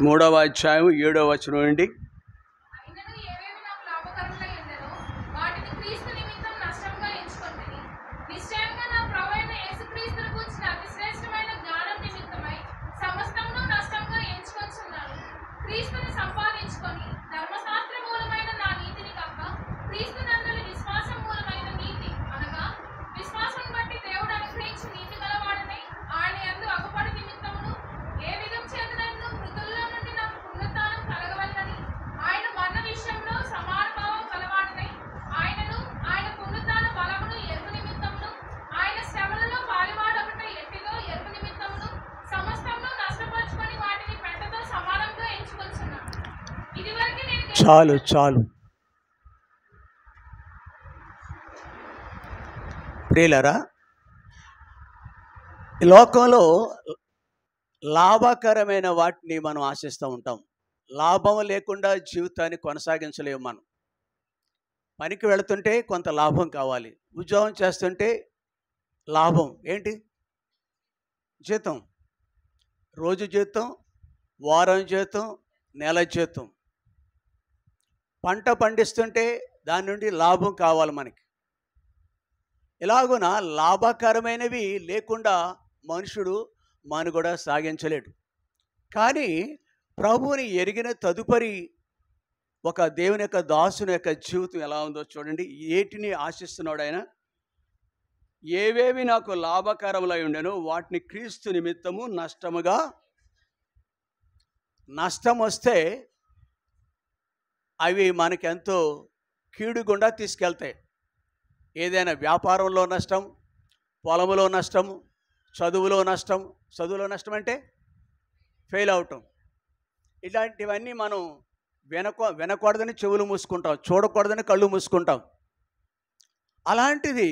3వ అధ్యాయం 7వ వచనం నుండి. చాలు చాలు ప్రియులారా, ఈ లోకంలో లాభకరమైన వాటిని మనం ఆశిస్తూ ఉంటాం. లాభం లేకుండా జీవితాన్ని కొనసాగించలేము. మనం పనికి వెళుతుంటే కొంత లాభం కావాలి, ఉద్యోగం చేస్తుంటే లాభం ఏంటి? జీతం, రోజు జీతం, వారం జీతం, నెల జీతం. పంట పండిస్తుంటే దాని నుండి లాభం కావాలి మనకి. ఇలాగున లాభకరమైనవి లేకుండా మనుషుడు మనుగడ సాగించలేడు. కానీ ప్రభువుని ఎరిగిన తదుపరి ఒక దేవుని యొక్క దాసుని యొక్క జీవితం ఎలా ఉందో చూడండి. ఏటిని ఆశిస్తున్నాడు ఆయన? ఏవేవి నాకు లాభకరములై ఉండెనో వాటిని క్రీస్తు నిమిత్తము నష్టముగా. నష్టం వస్తే అవి మనకెంతో కీడు గుండా తీసుకెళ్తాయి. ఏదైనా వ్యాపారంలో నష్టం, పొలంలో నష్టం, చదువులో నష్టం. చదువులో నష్టం అంటే ఫెయిల్ అవటం. ఇలాంటివన్నీ మనం వినకూడదని చెవులు మూసుకుంటాం, చూడకూడదని కళ్ళు మూసుకుంటాం. అలాంటిది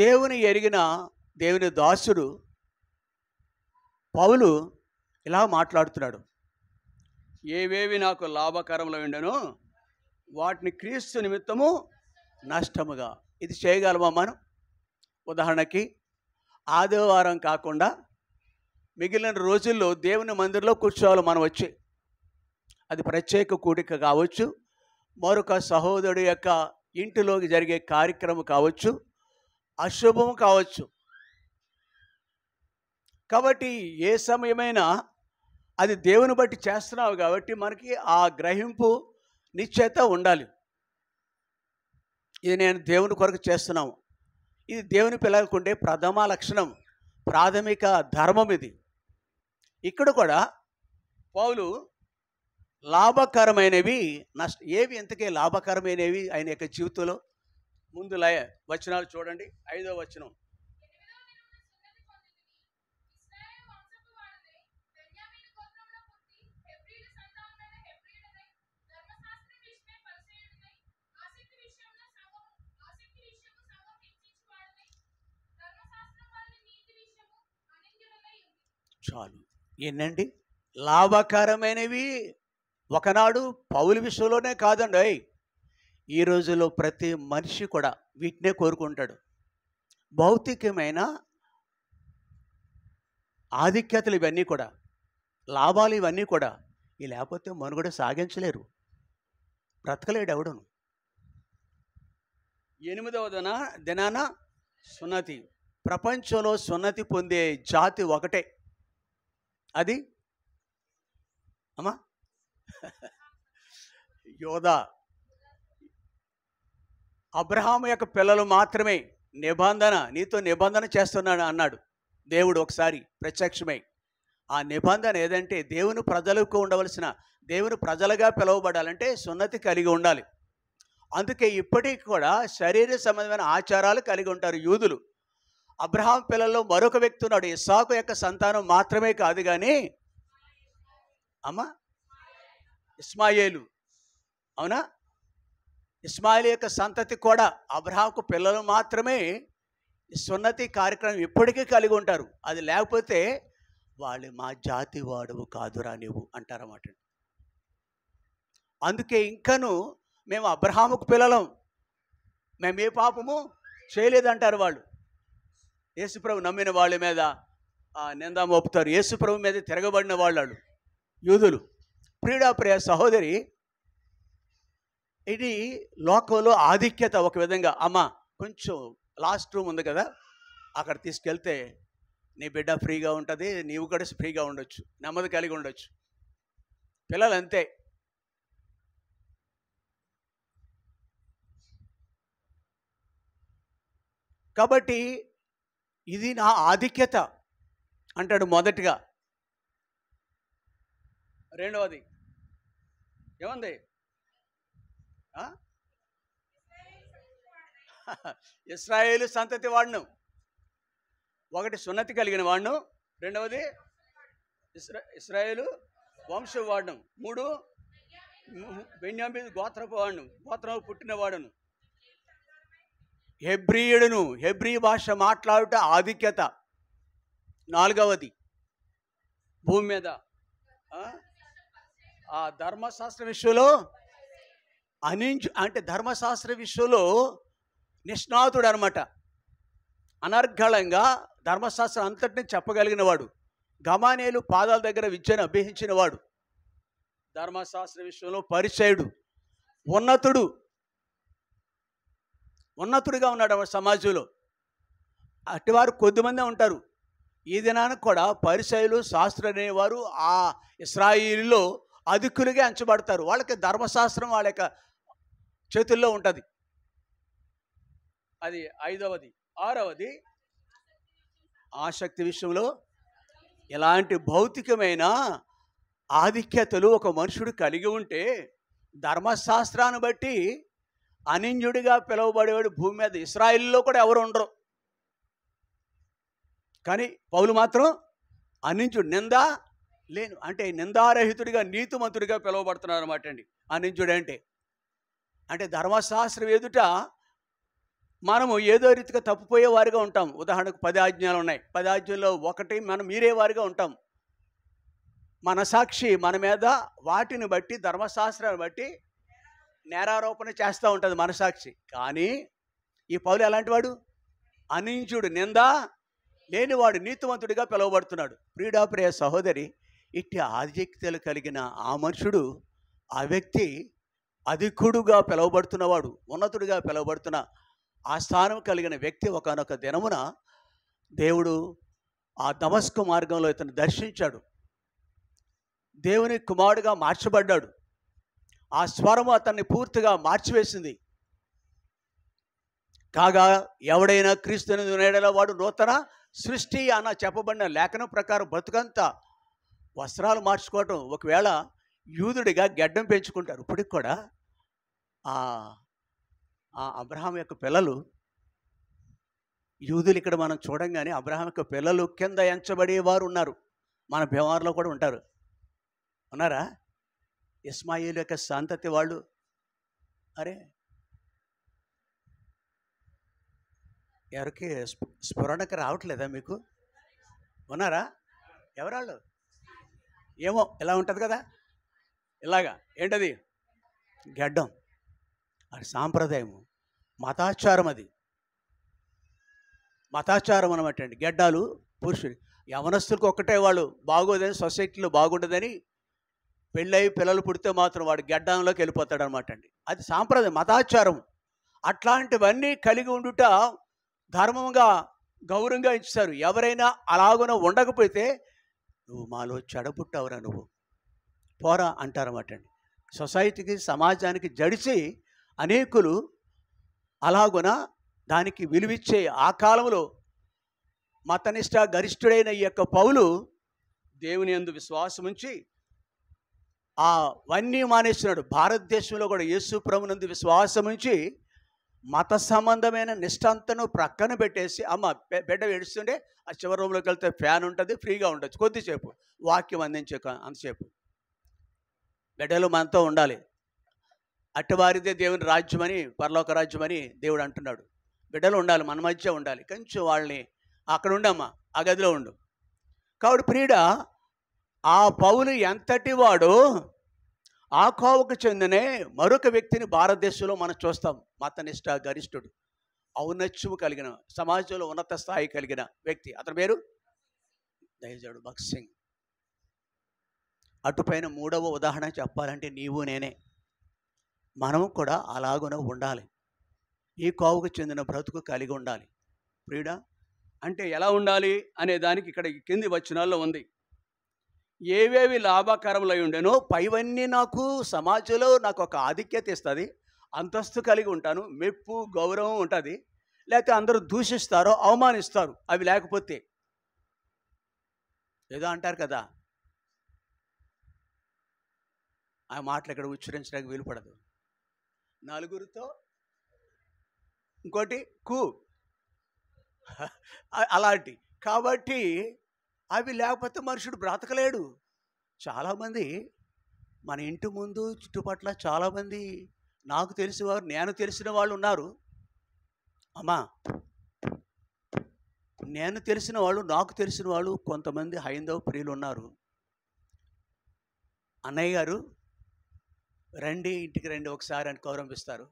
దేవుని ఎరిగిన దేవుని దాసుడు పౌలు ఇలా మాట్లాడుతున్నాడు. ఏవేవి నాకు లాభకరములు ఉండెనో వాటిని క్రీస్తు నిమిత్తము నష్టముగా. ఇది చేయగలమా మనం? ఉదాహరణకి ఆదివారం కాకుండా మిగిలిన రోజుల్లో దేవుని మందిరంలో కూర్చోవాలి మనం వచ్చి. అది ప్రత్యేక కూడిక కావచ్చు, మరొక సహోదరుడు యొక్క ఇంటిలోకి జరిగే కార్యక్రమం కావచ్చు, అశుభం కావచ్చు. కాబట్టి ఏ సమయమైనా అది దేవుని బట్టి చేస్తున్నావు కాబట్టి మనకి ఆ గ్రహింపు నిశ్చయత ఉండాలి. ఇది నేను దేవుని కొరకు చేస్తున్నాము. ఇది దేవుని పిల్లలకు ఉండే ప్రథమ లక్షణం, ప్రాథమిక ధర్మం ఇది. ఇక్కడ కూడా పౌలు లాభకరమైనవి ఏవి ఎంతకే లాభకరమైనవి ఆయన యొక్క జీవితంలో ముందు వచనాలు చూడండి. 5వ వచనం. చాలు. ఏంటండి లాభకరమైనవి? ఒకనాడు పౌలు విషయంలోనే కాదండి, ఈ రోజుల్లో ప్రతి మనిషి కూడా వీటినే కోరుకుంటాడు. భౌతికమైన ఆధిక్యతలు ఇవన్నీ కూడా, లాభాలు ఇవన్నీ కూడా ఇవి లేకపోతే మనుగడ సాగించలేరు, బ్రతకలేడు ఎవడును. 8వ దినాన సున్నతి. ప్రపంచంలో సున్నతి పొందే జాతి ఒకటే. అది అమ్మా యోధా. అబ్రహాము యొక్క పిల్లలు మాత్రమే నీతో నిబంధన చేస్తున్నాను అన్నాడు దేవుడు ఒకసారి ప్రత్యక్షమై. ఆ నిబంధన ఏదంటే దేవుని ప్రజలకు ఉండవలసిన, దేవుని ప్రజలుగా పిలువబడాలంటే సున్నతి కలిగి ఉండాలి. అందుకే ఇప్పటికి కూడా శరీర సంబంధమైన ఆచారాలు కలిగి ఉంటారు యూదులు. అబ్రహాం పిల్లల్లో మరొక వ్యక్తి ఉన్నాడు, ఇస్సాకు యొక్క సంతానం మాత్రమే కాదు కానీ ఇస్మాయేలు. అవునా? ఇస్మాయిల్ యొక్క సంతతి కూడా అబ్రహాంకు పిల్లలు మాత్రమే సున్నతి కార్యక్రమం ఇప్పటికీ కలిగి ఉంటారు. అది లేకపోతే వాళ్ళు మా జాతి వాడువు కాదురా నీవు అంటారన్నమాట. అందుకే ఇంకను మేము అబ్రహాముకు పిల్లలం, మేము ఏ పాపము చేయలేదంటారు వాళ్ళు. యేసుప్రభు నమ్మిన వాళ్ళ మీద నింద మోపుతారు. యేసు ప్రభు మీద తిరగబడిన వాళ్ళు యూదులు. ప్రియ సహోదరి, ఇది లోకంలో ఆధిక్యత. ఒక విధంగా అమ్మ కొంచెం లాస్ట్ రూమ్ ఉంది కదా, అక్కడ తీసుకెళ్తే నీ బిడ్డ ఫ్రీగా ఉంటుంది, నీవు కూడా ఫ్రీగా ఉండొచ్చు, నెమ్మది కలిగి ఉండొచ్చు. పిల్లలు అంతే. కాబట్టి ఇది నా ఆధిక్యత అంటాడు మొదటిగా. రెండవది ఏముంది? ఇశ్రాయేలు సంతతి వాడును. ఒకటి సున్నతి కలిగిన వాడును, రెండవది ఇశ్రాయేలు వంశం వాడును, మూడు బెన్యామీను గోత్రపు వాడును, గోత్రం పుట్టిన వాడును, హెబ్రీయుడును, హెబ్రీ భాష మాట్లాడుట ఆధిక్యత. నాలుగవది భూమి మీద ఆ ధర్మశాస్త్ర విషయంలో అంటే ధర్మశాస్త్ర విషయంలో నిష్ణాతుడు అనమాట. అనర్గళంగా ధర్మశాస్త్రం అంతటిని చెప్పగలిగిన వాడు. గమానేలు పాదాల దగ్గర విద్యను అభ్యసించిన వాడు. ధర్మశాస్త్ర విషయంలో పరిచయుడు, ఉన్నతుడిగా ఉన్నాడు సమాజంలో. అటువారు కొద్దిమందే ఉంటారు. ఈ దినానికి కూడా పరిసయ్యులు, శాస్త్రులు అనేవారు ఆ ఇశ్రాయేలులో అధికులుగా ఎంచబడతారు. వాళ్ళకి ధర్మశాస్త్రం వాళ్ళ యొక్క చేతుల్లో ఉంటుంది. అది ఐదవది. ఆరవది ఆసక్తి విషయంలో ఎలాంటి భౌతికమైన ఆధిక్యతలు ఒక మనుషుడు కలిగి ఉంటే ధర్మశాస్త్రాన్ని బట్టి అనింజుడిగా పిలువబడేవాడు భూమి మీద ఇశ్రాయేలులో కూడా ఎవరు ఉండరు. కానీ పౌలు మాత్రం అనింజుడు, నింద లేను అంటే నిందారహితుడిగా, నీతిమంతుడిగా పిలువబడుతున్నారు అన్నమాట అండి అనింజుడు అంటే ధర్మశాస్త్రం ఎదుట మనము ఏదో రీతిగా తప్పిపోయే వారిగా ఉంటాం. ఉదాహరణకు 10 ఆజ్ఞలు ఉన్నాయి. 10 ఆజ్ఞల్లో ఒకటి మనం మీరే వారిగా ఉంటాం. మనసాక్షి మన మీద వాటిని బట్టి, ధర్మశాస్త్రాన్ని బట్టి నేరారోపణ చేస్తూ ఉంటుంది మనసాక్షి. కానీ ఈ పౌలు ఎలాంటి వాడు? అనింజుడు, నింద లేనివాడు, నీతివంతుడిగా పిలువబడుతున్నాడు. ప్రియ సహోదరి, ఇట్టి ఆధిక్యతలు కలిగిన ఆ మనుషుడు, ఆ వ్యక్తి అధికుడుగా పిలువబడుతున్నవాడు, ఉన్నతుడిగా పిలువబడుతున్న ఆ స్థానం కలిగిన వ్యక్తి ఒకానొక దినమున దేవుడు ఆ దమస్కు మార్గంలో ఇతను దర్శించాడు. దేవుని కుమారుడుగా మార్చబడ్డాడు. ఆ స్వరము అతన్ని పూర్తిగా మార్చివేసింది. కాగా ఎవడైనా క్రీస్తుని దునేడల వాడు నూతన సృష్టి అన్న చెప్పబడిన లేఖనం ప్రకారం బ్రతుకంతా వస్త్రాలు మార్చుకోవటం. ఒకవేళ యూదుడిగా గెడ్డం పెంచుకుంటారు. ఇప్పటికి కూడా అబ్రహాం యొక్క పిల్లలు యూదులు ఇక్కడ మనం చూడంగానే అబ్రహాం యొక్క పిల్లలు కింద ఎంచబడేవారు ఉన్నారు. మన భీమవరంలో కూడా ఉంటారు. ఉన్నారా? ఇస్మాయిల్ యొక్క సంతతి వాళ్ళు. అరే ఎవరికి స్ఫురణకు రావట్లేదా మీకు? ఉన్నారా? ఎవరాళ్ళు? ఏమో ఇలా ఉంటుంది కదా, ఇలాగా. ఏంటది? గడ్డం. అది సాంప్రదాయము, మతాచారం. అది మతాచారం అనమాట అండి. గడ్డాలు పురుషుడు యవనస్తులకు ఒక్కటే వాళ్ళు బాగోదని, సొసైటీలో బాగుండదని పెళ్ళయి పిల్లలు పుడితే మాత్రం వాడు గడ్డంలోకి వెళ్ళిపోతాడు అనమాట అండి. అది సాంప్రదాయం, మతాచారం. అట్లాంటివన్నీ కలిగి ఉండుట ధర్మంగా, గౌరవంగా ఇచ్చారు. ఎవరైనా అలాగున ఉండకపోతే నువ్వు మాలో చెడపుట్టవురా, నువ్వు పోరా అంటారన్నమాట అండి. సొసైటీకి, సమాజానికి జడిసి అనేకులు అలాగున దానికి విలువిచ్చే ఆ కాలంలో మతనిష్ట గరిష్ఠుడైన ఈ యొక్క పౌలు దేవుని యందు విశ్వాసం ఉంచి అవన్నీ మానేస్తున్నాడు. భారతదేశంలో కూడా యేసు ప్రభునందు విశ్వాసం ఉంచి మత సంబంధమైన నిష్ఠంతను ప్రక్కన పెట్టేసి, అమ్మ బిడ్డ ఏడుస్తుంటే ఆ చివరి రూమ్లోకి వెళ్తే ఫ్యాన్ ఉంటుంది, ఫ్రీగా ఉండొచ్చు కొద్దిసేపు, వాక్యం అందించే అంతసేపు. బిడ్డలు మనతో ఉండాలి. అట్టువారిదే దేవుని రాజ్యమని, పరలోక రాజ్యమని దేవుడు అంటున్నాడు. బిడ్డలు ఉండాలి, మన మధ్య ఉండాలి. కొంచెం వాళ్ళని అక్కడ ఉండమ్మా, ఆ గదిలో ఉండు. కాబట్టి ప్రియుడ, ఆ పౌలు ఎంతటి వాడు, ఆ కోవకు చెందినే మరొక వ్యక్తిని భారతదేశంలో మనం చూస్తాం. మతనిష్ట గరిష్ఠుడు, ఔన్నత్యము కలిగిన, సమాజంలో ఉన్నత స్థాయి కలిగిన వ్యక్తి. అతని పేరు దయచేడు భగత్ సింగ్. అటుపైన మూడవ ఉదాహరణ చెప్పాలంటే నీవు నేనే. మనము కూడా అలాగున ఉండాలి. ఈ కోవకు చెందిన బ్రతుకు కలిగి ఉండాలి. ప్రియుడా, అంటే ఎలా ఉండాలి అనే దానికి ఇక్కడ కింది వచనాల్లో ఉంది. ఏవేవి లాభకరములై ఉండేనో పైవన్నీ నాకు సమాజంలో నాకు ఒక ఆధిక్యత ఇస్తుంది, అంతస్తు కలిగి ఉంటాను, మెప్పు గౌరవం ఉంటుంది. లేకపోతే అందరూ దూషిస్తారో అవమానిస్తారు. అవి లేకపోతే ఏదో అంటారు కదా, ఆ మాటలు ఇక్కడ ఉచ్చరించడానికి వీలుపడదు. నలుగురితో ఇంకోటి కు అలాంటి. కాబట్టి అవి లేకపోతే మనుషుడు బ్రతకలేడు. చాలామంది మన ఇంటి ముందు చుట్టుపట్ల చాలామంది నాకు తెలిసినవారు, నేను తెలిసిన వాళ్ళు ఉన్నారు. అమ్మా, నేను తెలిసిన వాళ్ళు, నాకు తెలిసిన వాళ్ళు కొంతమంది హైందవ ప్రియులు ఉన్నారు. అన్నయ్య గారు రండి, ఇంటికి రండి ఒకసారి అని గౌరవిస్తారు,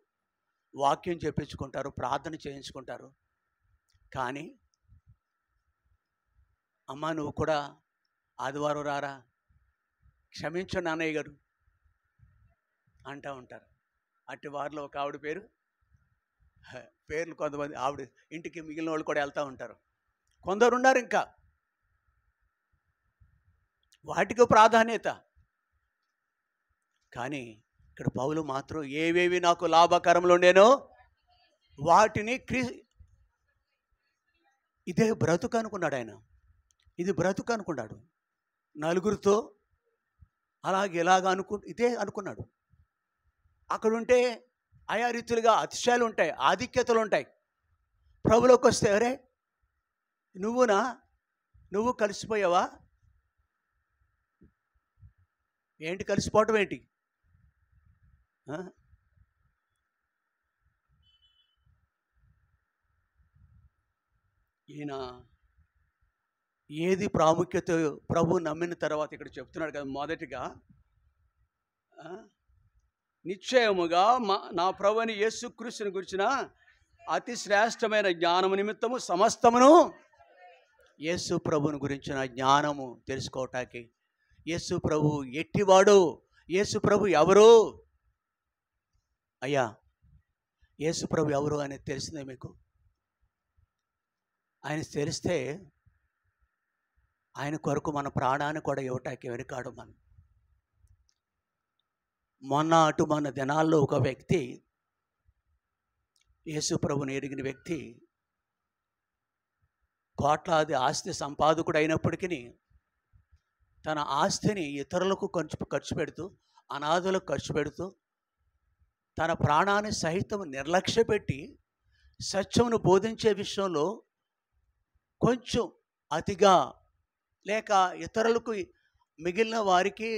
వాక్యం చెప్పించుకుంటారు, ప్రార్థన చేయించుకుంటారు. కానీ అమ్మ నువ్వు కూడా ఆదివారం రారా, క్షమించండి అన్నయ్య గారు అంటూ ఉంటారు. అట్టి వారిలో ఒక ఆవిడ పేర్లు కొంతమంది, ఆవిడ ఇంటికి మిగిలిన వాళ్ళు కూడా వెళ్తూ ఉంటారు. కొందరు ఉన్నారు ఇంకా వాటికి ప్రాధాన్యత. కానీ ఇక్కడ పౌలు మాత్రం ఏవేవి నాకు లాభకరములు ఉండేనో వాటిని ఇదే బ్రతుకు అనుకున్నాడు ఆయన. ఇది బ్రతుకు అనుకున్నాడు. నలుగురితో అలాగే ఇలాగ ఇదే అనుకున్నాడు. అక్కడుంటే ఆయా రీతులుగా అతిశయాలు ఉంటాయి, ఆధిక్యతలు ఉంటాయి. ప్రభులోకి వస్తే అరే నువ్వు కలిసిపోయావా ఏంటి, కలిసిపోవటం ఏంటి? ఈయన ఏది ప్రాముఖ్యత ప్రభు నమ్మిన తర్వాత ఇక్కడ చెప్తున్నాడు కదా, మొదటిగా నిశ్చయముగా నా ప్రభుని యేసుక్రీస్తుని గురించిన అతి శ్రేష్టమైన జ్ఞానము నిమిత్తము సమస్తమును, యేసు ప్రభుని గురించిన జ్ఞానము తెలుసుకోవటానికి, యేసు ప్రభు ఎట్టివాడు, యేసు ప్రభు ఎవరు, అయ్యా యేసు ప్రభు ఎవరు అనేది తెలిసిందే మీకు? ఆయన తెలిస్తే ఆయన కొరకు మన ప్రాణాన్ని కూడా ఇవ్వటానికి వెనుకాడు. మన దినాల్లో ఒక వ్యక్తి, యేసు ప్రభుని ఎరిగిన వ్యక్తి, కోట్లాది ఆస్తి సంపాదకుడు అయినప్పటికీ తన ఆస్తిని ఇతరులకు ఖర్చు పెడుతూ, అనాథులకు ఖర్చు పెడుతూ, తన ప్రాణాన్ని సహితం నిర్లక్ష్యపెట్టి సత్యమును బోధించే విషయంలో కొంచెం అతిగా, లేక ఇతరులకు మిగిలిన వారికి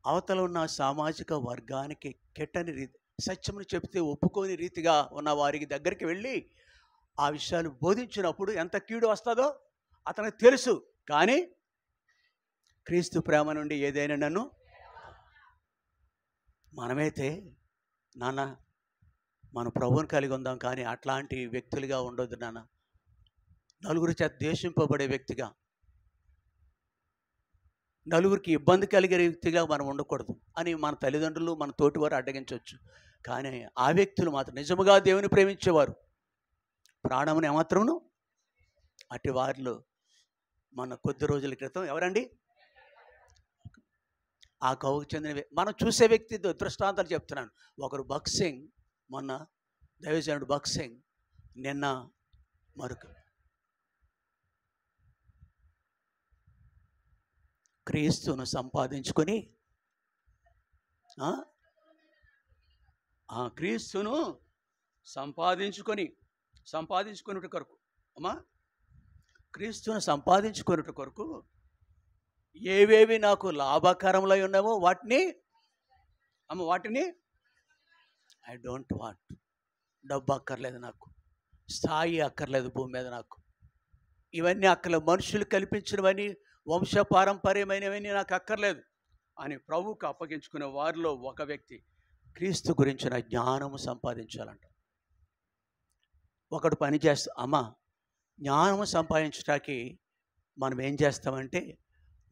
అవతల ఉన్న సామాజిక వర్గానికి కెట్టని రీతి, సత్యమును చెప్తే ఒప్పుకోని రీతిగా ఉన్న వారికి దగ్గరికి వెళ్ళి ఆ విషయాలు బోధించినప్పుడు ఎంత కీడు వస్తుందో అతనికి తెలుసు. కానీ క్రీస్తు ప్రేమ నుండి ఏదైనా నన్ను, మనమైతే నాన్న మన ప్రభువుని కలిగి ఉందాం, కానీ అట్లాంటి వ్యక్తులుగా ఉండొద్దు నాన్న, నలుగురి చేత ద్వేషింపబడే వ్యక్తిగా, నలుగురికి ఇబ్బంది కలిగే వ్యక్తిగా మనం ఉండకూడదు అని మన తల్లిదండ్రులు, మన తోటివారు అడ్డగించవచ్చు. కానీ ఆ వ్యక్తులు మాత్రం నిజముగా దేవుని ప్రేమించేవారు, ప్రాణముని ఏమాత్రమును అట్టి వారిలో మన కొద్ది రోజుల క్రితం ఎవరండి, ఆ కవుకు చెందిన మనం చూసే వ్యక్తి దృష్టాంతాలు చెప్తున్నాను. ఒకరు భగత్ సింగ్, మొన్న దైవజనుడు భగత్ సింగ్, నిన్న మరొక క్రీస్తును సంపాదించుకొని, క్రీస్తును సంపాదించుకునేట కొరకు, అమ్మా క్రీస్తును సంపాదించుకునేట కొరకు ఏవేవి నాకు లాభకరములై ఉన్నామో వాటిని ఐ డోంట్ వాంట్. డబ్బు అక్కర్లేదు నాకు, స్థాయి అక్కర్లేదు భూమి మీద నాకు, ఇవన్నీ అక్కర్లేదు, మనుషులు కల్పించినవన్నీ వంశపారంపర్యమైనవన్నీ నాకు అక్కర్లేదు అని ప్రభువుకు అప్పగించుకునే వారిలో ఒక వ్యక్తి క్రీస్తు గురించిన జ్ఞానము సంపాదించాలంట. ఒకడు పని చేస్తా, అమ్మ జ్ఞానము సంపాదించడానికి మనం ఏం చేస్తామంటే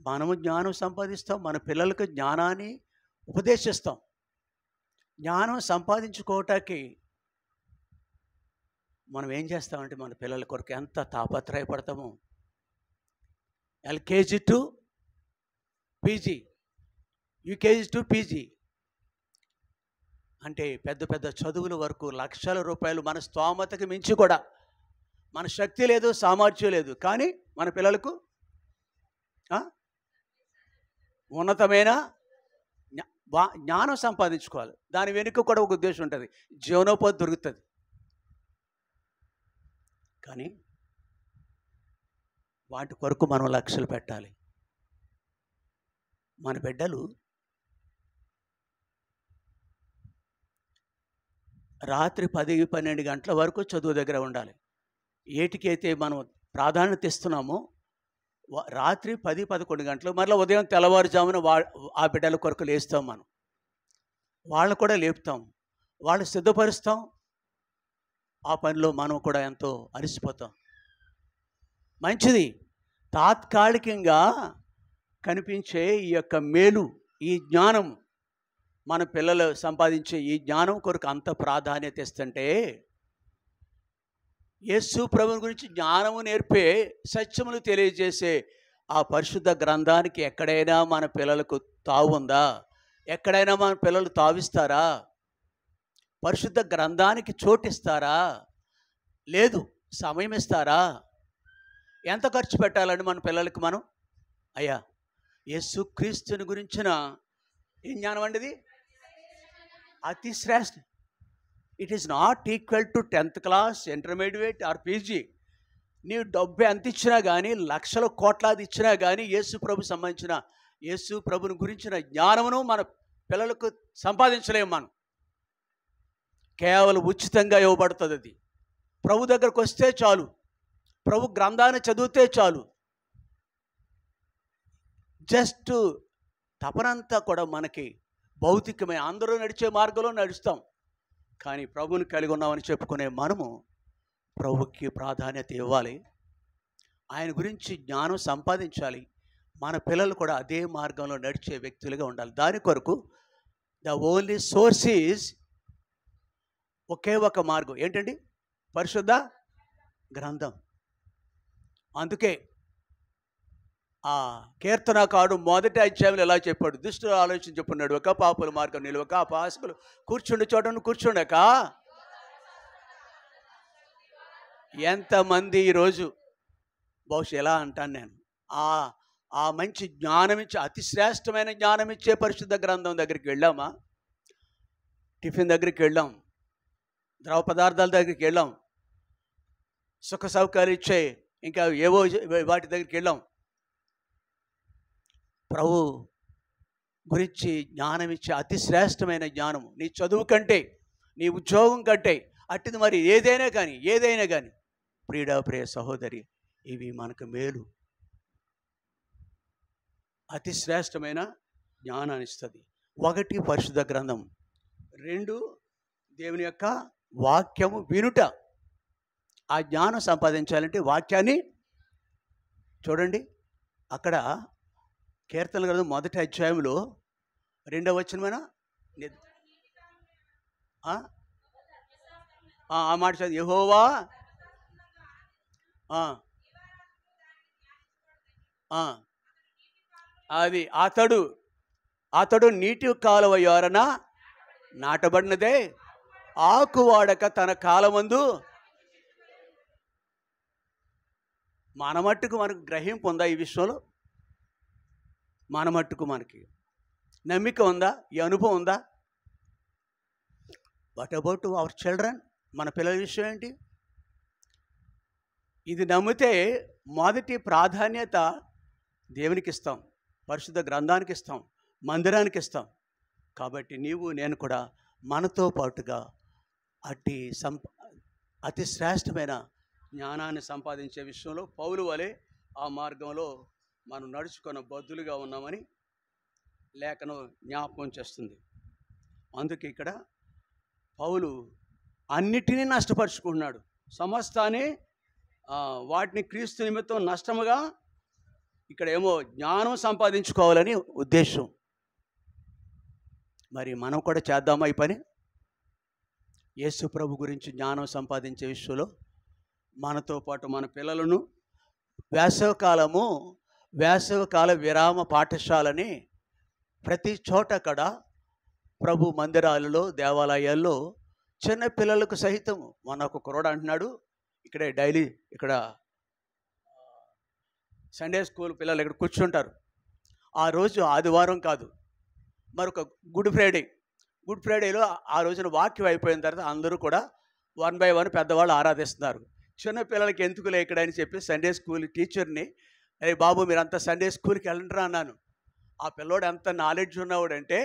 మనము జ్ఞానం సంపాదిస్తాం, మన పిల్లలకు జ్ఞానాన్ని ఉపదేశిస్తాం. జ్ఞానం సంపాదించుకోవటానికి మనం ఏం చేస్తామంటే మన పిల్లల కొరకు ఎంత తాపత్రయపడతామో. LKG to PG, UKG to PG అంటే పెద్ద పెద్ద చదువుల వరకు లక్షల రూపాయలు మన స్తోమతకి మించి కూడా, మన శక్తి లేదు, సామర్థ్యం లేదు, కానీ మన పిల్లలకు ఉన్నతమైన జ్ఞానం సంపాదించుకోవాలి. దాని వెనుక కూడా ఒక ఉద్దేశం ఉంటుంది, జీవనోపాధి దొరుకుతుంది. కానీ వాటి కొరకు మనం లక్ష్యాలు పెట్టాలి. మన బిడ్డలు రాత్రి 10-12 గంటల వరకు చదువు దగ్గర ఉండాలి. ఏటికైతే మనం ప్రాధాన్యత ఇస్తున్నామో రాత్రి 10-11 గంటలు, మరలా ఉదయం తెల్లవారుజామున ఆ బిడ్డల కొరకు లేస్తాం. మనం వాళ్ళను కూడా లేపుతాం, వాళ్ళు సిద్ధపరుస్తాం. ఆ పనిలో మనం కూడా ఎంతో అలసిపోతాం. మంచిది. తాత్కాలికంగా కనిపించే ఈ యొక్క మేలు, ఈ జ్ఞానం, మన పిల్లలు సంపాదించే ఈ జ్ఞానం కొరకు అంత ప్రాధాన్యత ఇస్తుంటే, యేసు ప్రభువుని గురించి జ్ఞానము నేర్పే, సత్యములు తెలియజేసే ఆ పరిశుద్ధ గ్రంథానికి ఎక్కడైనా మన పిల్లలకు తావు ఉందా? ఎక్కడైనా మన పిల్లలు తావిస్తారా? పరిశుద్ధ గ్రంథానికి చోటిస్తారా? లేదు. సమయం ఇస్తారా? ఎంత ఖర్చు పెట్టాలండి మన పిల్లలకి మనం? అయ్యా, యేసుక్రీస్తుని గురించిన ఏం జ్ఞానం అండి ఇది? అతి శ్రేష్ఠ. It is not equal to 10th class, intermediate or PG. నీవు డబ్బు ఎంత ఇచ్చినా కానీ, లక్షల కోట్లాది ఇచ్చినా కానీ, యేసు ప్రభు సంబంధించిన, యేసు ప్రభుని గురించిన జ్ఞానమును మన పిల్లలకు సంపాదించలేము. మనం కేవలం ఉచితంగా ఇవ్వబడుతుంది. అది ప్రభు దగ్గరకు వస్తే చాలు, ప్రభు గ్రంథాన్ని చదివితే చాలు. జస్ట్ తపనంతా కూడా మనకి భౌతికమే. అందరూ నడిచే మార్గంలో నడుస్తాం, కానీ ప్రభుని కలిగి ఉన్నామని చెప్పుకునే మనము ప్రభుకి ప్రాధాన్యత ఇవ్వాలి. ఆయన గురించి జ్ఞానం సంపాదించాలి. మన పిల్లలు కూడా అదే మార్గంలో నడిచే వ్యక్తులుగా ఉండాలి. దాని కొరకు ద ఓన్లీ సోర్స్ ఈజ్, ఒకే ఒక మార్గం ఏంటండి? పరిశుద్ధ గ్రంథం. అందుకే ఆ కీర్తనకారుడు మొదటి అధ్యాయంలో ఎలా చెప్పాడు? దుష్టులు ఆలోచన చెప్పున్నాడు, ఒక పాపుల మార్గం నిలువక, అపహాసకులు కూర్చుండి చోటను కూర్చుండక. ఎంతమంది ఈరోజు బహుశా ఎలా అంటాను నేను, ఆ మంచి జ్ఞానం ఇచ్చే, అతి శ్రేష్టమైన జ్ఞానం ఇచ్చే పరిశుద్ధ గ్రంథం దగ్గరికి వెళ్ళామా? టిఫిన్ దగ్గరికి వెళ్ళాం, ద్రవ పదార్థాల దగ్గరికి వెళ్ళాం, సుఖ సౌకర్యాలు ఇచ్చే ఇంకా ఏవో వాటి దగ్గరికి వెళ్ళాం. ప్రభు గురించి జ్ఞానం ఇచ్చే అతి శ్రేష్టమైన జ్ఞానము నీ చదువు కంటే, నీ ఉద్యోగం కంటే అట్టిది మరి ఏదైనా కానీ ప్రియ సహోదరి, ఇవి మనకు మేలు. అతి శ్రేష్టమైన జ్ఞానాన్ని ఇస్తుంది. 1 పరిశుద్ధ గ్రంథం, 2 దేవుని యొక్క వాక్యము వినుట. ఆ జ్ఞానం సంపాదించాలంటే వాక్యాన్ని చూడండి. అక్కడ కీర్తనల గ్రంథం 1వ అధ్యాయంలో 2వ వచనమేనా ఆ మాట చదివి, యెహోవా అది అతడు నీటి కాలువ యోరన నాటబడినదే, ఆకువాడక తన కాలమందు. మన మట్టుకు మనకు గ్రహింపు ఉందా ఈ విషయంలో? మన మట్టుకు మనకి నమ్మిక ఉందా? ఈ అనుభవం ఉందా? What about our children? మన పిల్లల విషయం ఏంటి? ఇది నమ్మితే మొదటి ప్రాధాన్యత దేవునికి ఇస్తాం, పరిశుద్ధ గ్రంథానికి ఇస్తాం, మందిరానికి ఇస్తాం. కాబట్టి నీవు నేను కూడా మనతో పాటుగా అతి శ్రేష్టమైన జ్ఞానాన్ని సంపాదించే విషయంలో పౌలు వలె ఆ మార్గంలో మనం నడుచుకున్న బద్దులుగా ఉన్నామని లేఖనం జ్ఞాపకం చేస్తుంది. అందుకే ఇక్కడ పౌలు అన్నిటినీ నష్టపరుచుకుంటున్నాడు. సమస్తాన్ని వాటిని క్రీస్తు నిమిత్తం నష్టముగా ఇక్కడ ఏమో జ్ఞానం సంపాదించుకోవాలని ఉద్దేశం. మరి మనం కూడా చేద్దామా ఈ పని? యేసు ప్రభు గురించి జ్ఞానం సంపాదించే విషయంలో మనతో పాటు మన పిల్లలను వేసవికాల విరామ పాఠశాలని ప్రతి చోట అక్కడ ప్రభు మందిరాలలో, దేవాలయాల్లో చిన్న పిల్లలకు సహితం మన ఒక కుర్రాడు అంటున్నాడు, ఇక్కడే డైలీ ఇక్కడ సండే స్కూల్ పిల్లలు ఇక్కడ కూర్చుంటారు. ఆ రోజు ఆదివారం కాదు, మరొక గుడ్ ఫ్రైడేలో ఆ రోజున వాక్యం అయిపోయిన తర్వాత అందరూ కూడా 1 by 1 పెద్దవాళ్ళు ఆరాధిస్తున్నారు. చిన్న పిల్లలకి ఎందుకులే ఇక్కడ అని చెప్పి సండే స్కూల్ టీచర్ని, అరే బాబు మీరంతా సండే స్కూల్కి వెళ్ళండిరా అన్నాను. ఆ పిల్లోడు ఎంత నాలెడ్జ్ ఉన్నవాడంటే,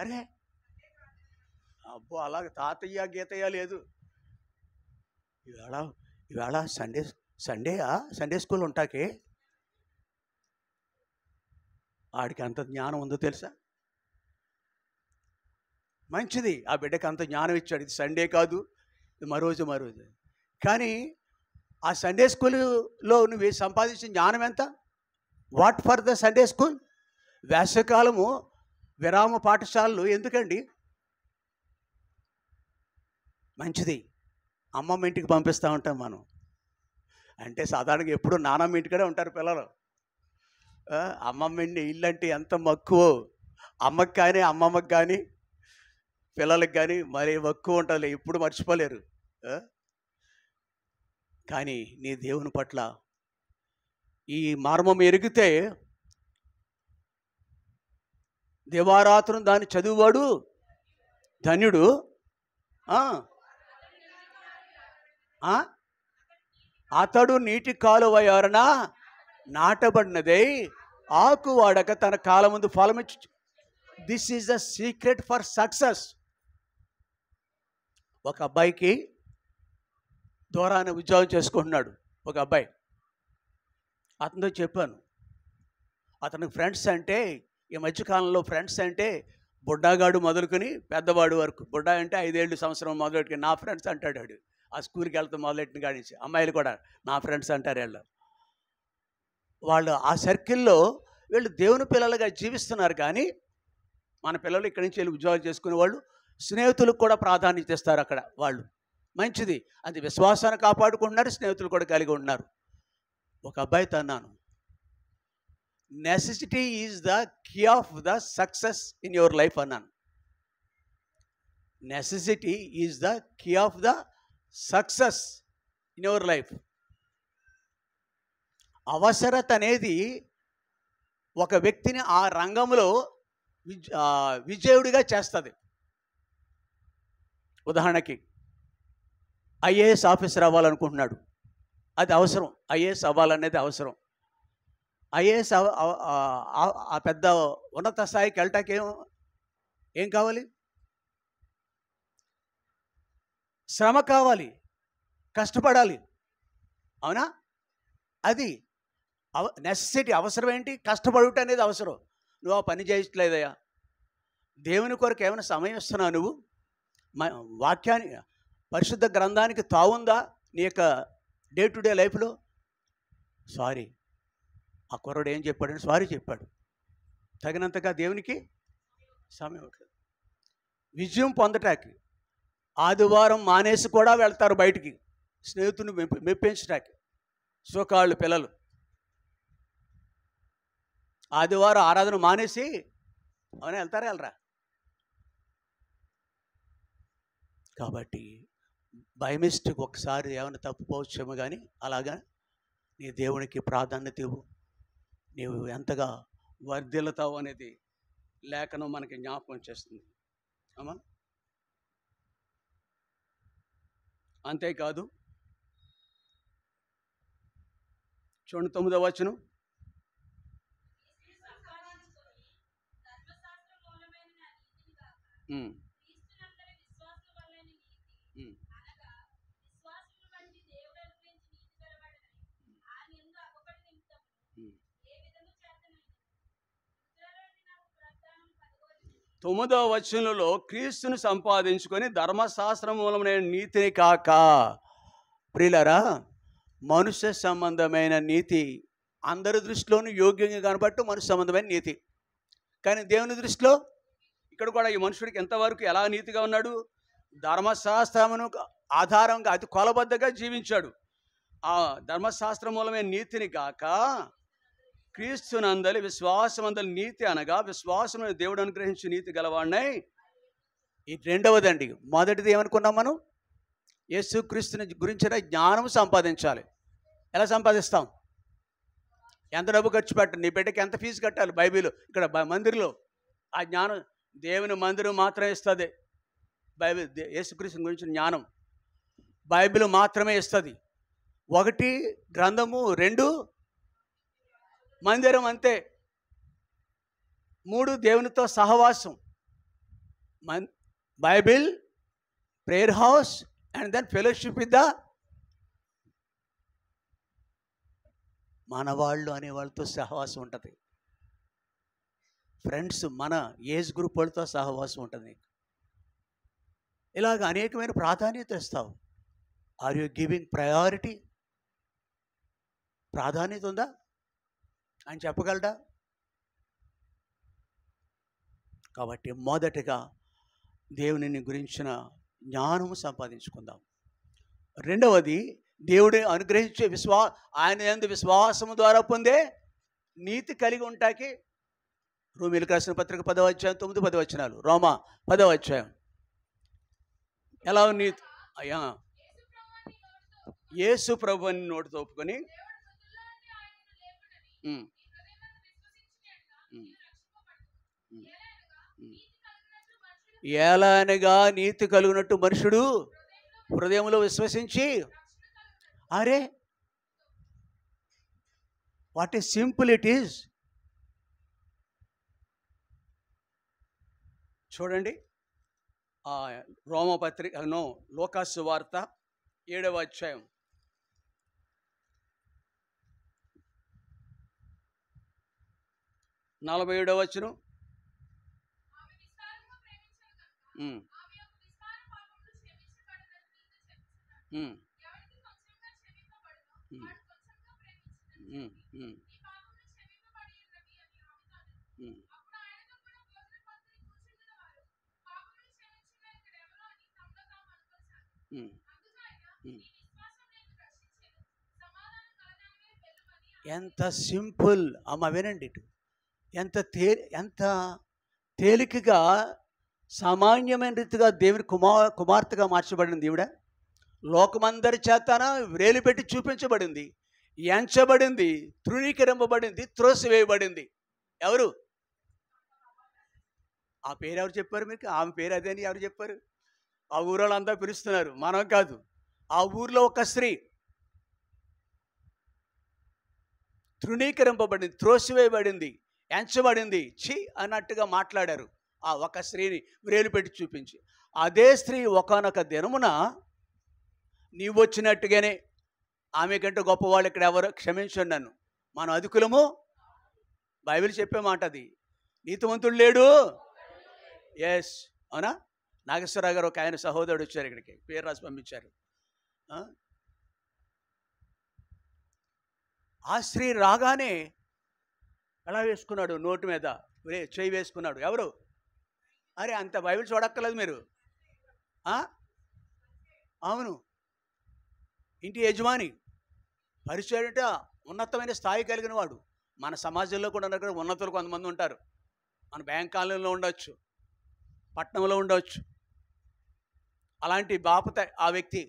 అరే అబ్బో అలాగ తాతయ్య గీతయ్య లేదు, ఇవాళ సండే స్కూల్ ఉంటాకే ఆడికి అంత జ్ఞానం ఉందో తెలుసా? మంచిది, ఆ బిడ్డకి అంత జ్ఞానం ఇచ్చాడు. ఇది సండే కాదు, ఇది మరోజు. కానీ ఆ సండే స్కూల్లో నువ్వు సంపాదించిన జ్ఞానం ఎంత? What for the Sunday school? వేసవికాలము విరామ పాఠశాలలు ఎందుకండి? మంచిది, అమ్మమ్మ ఇంటికి పంపిస్తూ ఉంటాం మనం. అంటే సాధారణంగా ఎప్పుడు నానమ్మ ఇంటికడే ఉంటారు పిల్లలు. అమ్మమ్మ ఇల్లు అంటే ఎంత మక్కువ అమ్మకి కానీ అమ్మమ్మకి కానీ పిల్లలకి కానీ మరీ మక్కువ ఉంటుంది, ఎప్పుడు మర్చిపోలేరు. కానీ నీ దేవుని పట్ల ఈ మర్మం ఎరిగితే దివారాత్రం దాన్ని చదువువాడు ధన్యుడు. అతడు నీటి కాలువ ఎవరన నాటబడినదై ఆకు వాడక తన కాలం ముందు ఫలమిచ్చు. This is the secret for success. ఒక అబ్బాయికి దూరాన ఉద్యోగం చేసుకుంటున్నాడు ఒక అబ్బాయి. అతనితో చెప్పాను, అతనికి ఫ్రెండ్స్ అంటే ఈ మధ్యకాలంలో ఫ్రెండ్స్ అంటే బుడ్డాగాడు మొదలుకొని పెద్దవాడు వరకు. బుడ్డా అంటే 5 సంవత్సరం మొదలెట్టుకుని నా ఫ్రెండ్స్ అంటాడు వాడు. ఆ స్కూల్కి వెళ్తాం మొదలెట్టిన కాడి నుంచి అమ్మాయిలు కూడా నా ఫ్రెండ్స్ అంటారు. వాళ్ళు ఆ సర్కిల్లో వీళ్ళు దేవుని పిల్లలుగా జీవిస్తున్నారు. కానీ మన పిల్లలు ఇక్కడి నుంచి వెళ్ళి ఉద్యోగాలు చేసుకునే వాళ్ళు స్నేహితులకు కూడా ప్రాధాన్యత ఇస్తారు అక్కడ వాళ్ళు. మంచిది, అది విశ్వాసాన్ని కాపాడుకుంటున్నారు, స్నేహితులు కూడా కలిగి ఉన్నారు. ఒక అబ్బాయితో అన్నాను, necessity is the key of the success in your life అన్నాను. Necessity is the key of the success in your life. అవసరత అనేది ఒక వ్యక్తిని ఆ రంగంలో విజయుడిగా చేస్తుంది. ఉదాహరణకి ఐఏఎస్ ఆఫీసర్ అవ్వాలనుకుంటున్నాడు, అది అవసరం. ఐఏఎస్ అవ్వాలనేది అవసరం. ఐఏఎస్ ఆ పెద్ద ఉన్నత స్థాయికి వెళ్ళటానికి ఏం కావాలి? శ్రమ కావాలి, కష్టపడాలి. అవునా? అది నెసెసిటీ. అవసరం ఏంటి? కష్టపడుట అనేది అవసరం. నువ్వు ఆ పని చేయట్లేదయ్యా, దేవుని కొరకు ఏమైనా సమయం ఇస్తున్నావు నువ్వు? వాక్యాన్ని, పరిశుద్ధ గ్రంథానికి తావుందా నీ యొక్క డే టు డే లైఫ్లో? సారీ, ఆ కుర్రాడు ఏం చెప్పాడని సారీ చెప్పాడు. తగినంతగా దేవునికి సమయం ఇవ్వట్లేదు. విజయం పొందటానికి ఆదివారం మానేసి కూడా వెళ్తారు బయటికి, స్నేహితుని మెప్పించటానికి. సోకాళ్ళు పిల్లలు ఆదివారం ఆరాధన మానేసి అవునా వెళ్తారా వెళ్ళరా? కాబట్టి బై మిస్టేక్ ఒకసారి ఏమైనా తప్పుపోవచ్చేమో, కానీ అలాగా నీ దేవునికి ప్రాధాన్యత ఇవ్వు. నీవు ఎంతగా వర్ధిల్లుతావు అనేది లేఖనం మనకి జ్ఞాపకం చేస్తుంది. అమ్మా, అంతేకాదు చూడండి 9వ వచనం. తొమ్మిదవ వచనంలో క్రీస్తుని సంపాదించుకొని ధర్మశాస్త్రం మూలమైన నీతిని కాక. ప్రియులారా, మనుష్య సంబంధమైన నీతి అందరి దృష్టిలోనూ యోగ్యంగా కనబట్టు మనుష్య సంబంధమైన నీతి. కానీ దేవుని దృష్టిలో ఇక్కడ కూడా ఈ మనుషుడికి ఎంతవరకు ఎలా నీతిగా ఉన్నాడు? ధర్మశాస్త్రమును ఆధారంగా అతి కొలబద్దగా జీవించాడు. ఆ ధర్మశాస్త్ర మూలమైన నీతిని కాక క్రీస్తునందలి విశ్వాసమందలి నీతి అనగా విశ్వాసమైన దేవుడు అనుగ్రహించి నీతి గలవాడినై. ఈ రెండవదండి. మొదటిది ఏమనుకున్నాం మనం? యేసుక్రీస్తుని గురించిన జ్ఞానం సంపాదించాలి. ఎలా సంపాదిస్తాం? ఎంత డబ్బు ఖర్చు పెట్టాలి? నీ బిడ్డకి ఎంత ఫీజు కట్టాలి? బైబిల్ ఇక్కడ మందిరంలో ఆ జ్ఞానం దేవుని మందిరం మాత్రమే ఇస్తుంది. బైబిల్ యేసుక్రీస్తుని గురించిన జ్ఞానం బైబిల్ మాత్రమే ఇస్తుంది. 1 గ్రంథము, 2 మందిరం, అంతే. 3 దేవునితో సహవాసం. Bible, prayer house and then fellowship with the మనవాళ్ళు అనే వాళ్ళతో సహవాసం ఉంటుంది. ఫ్రెండ్స్, మన ఏజ్ గ్రూప్ వాళ్ళతో సహవాసం ఉంటుంది. నీకు ఇలాగ అనేకమైన ప్రాధాన్యత ఇస్తావు. Are you giving priority? ప్రాధాన్యత ఉందా అని చెప్పగలడా? కాబట్టి మొదటగా దేవుని గురించిన జ్ఞానము సంపాదించుకుందాం. రెండవది, దేవుడు అనుగ్రహించే ఆయన యందు విశ్వాసము ద్వారా పొందే నీతి కలిగి ఉంటాకి రోమీయులకు రాసిన పత్రిక 10వ అధ్యాయం 9-10 వచనాలు. రోమా 10వ అధ్యాయం. ఎలా నీతి? అయ్యా, యేసు ప్రభువుని నోటితో ఒప్పుకొని ఏలనగా నీతి కలుగునట్టు మనుషుడు హృదయంలో విశ్వసించి, అరే what is simple it is. చూడండి, రోమపత్రిక లూకాసు వార్త 7వ అధ్యాయం 47వ వచనం. ఎంత సింపుల్ అమ్మ, వినండి. ఎంత తేలికగా సామాన్యమైన రీతిగా దేవుని కుమార్తెగా మార్చబడింది ఈవిడ. లోకమందరి చేతన వ్రేలు పెట్టి చూపించబడింది, ఎంచబడింది, తృణీకరింపబడింది, త్రోసివేయబడింది. ఎవరు? ఆ పేరు ఎవరు చెప్పారు మీకు? ఆమె పేరు అదే అని ఎవరు చెప్పారు? ఆ ఊరోళ్ళంతా పిలుస్తున్నారు, మనం కాదు. ఆ ఊర్లో ఒక స్త్రీ తృణీకరింపబడింది, త్రోసివేయబడింది, ఎంచబడింది, ఛీ అన్నట్టుగా మాట్లాడారు. ఆ ఒక స్త్రీని వ్రేలు పెట్టి చూపించి, అదే స్త్రీ ఒకానొక దినమున నీవు వచ్చినట్టుగానే ఆమె కంటే గొప్పవాళ్ళు ఇక్కడ ఎవరు? క్షమించండి నన్ను, మనం అధికులము. బైబిల్ చెప్పే మాట అది. నీతిమంతుడు లేడు. ఎస్, అవునా? నాగేశ్వరరావు గారు ఒక ఆయన సహోదరుడు వచ్చారు ఇక్కడికి, పేరు రాసి పంపించారు. ఆ స్త్రీ రాగానే ఎలా వేసుకున్నాడు? నోటి మీద చేయి వేసుకున్నాడు. ఎవరు? అరే, అంత బైబిల్ చూడక్కర్లేదు మీరు. అవును, ఇంటి యజమాని, పరిచయుట ఉన్నతమైన స్థాయి కలిగిన వాడు. మన సమాజంలో కూడా ఉన్నతులు కొంతమంది ఉంటారు. మన బ్యాంక్ కాలనీలో ఉండవచ్చు, పట్టణంలో ఉండవచ్చు. అలాంటి బాపత ఆ వ్యక్తి.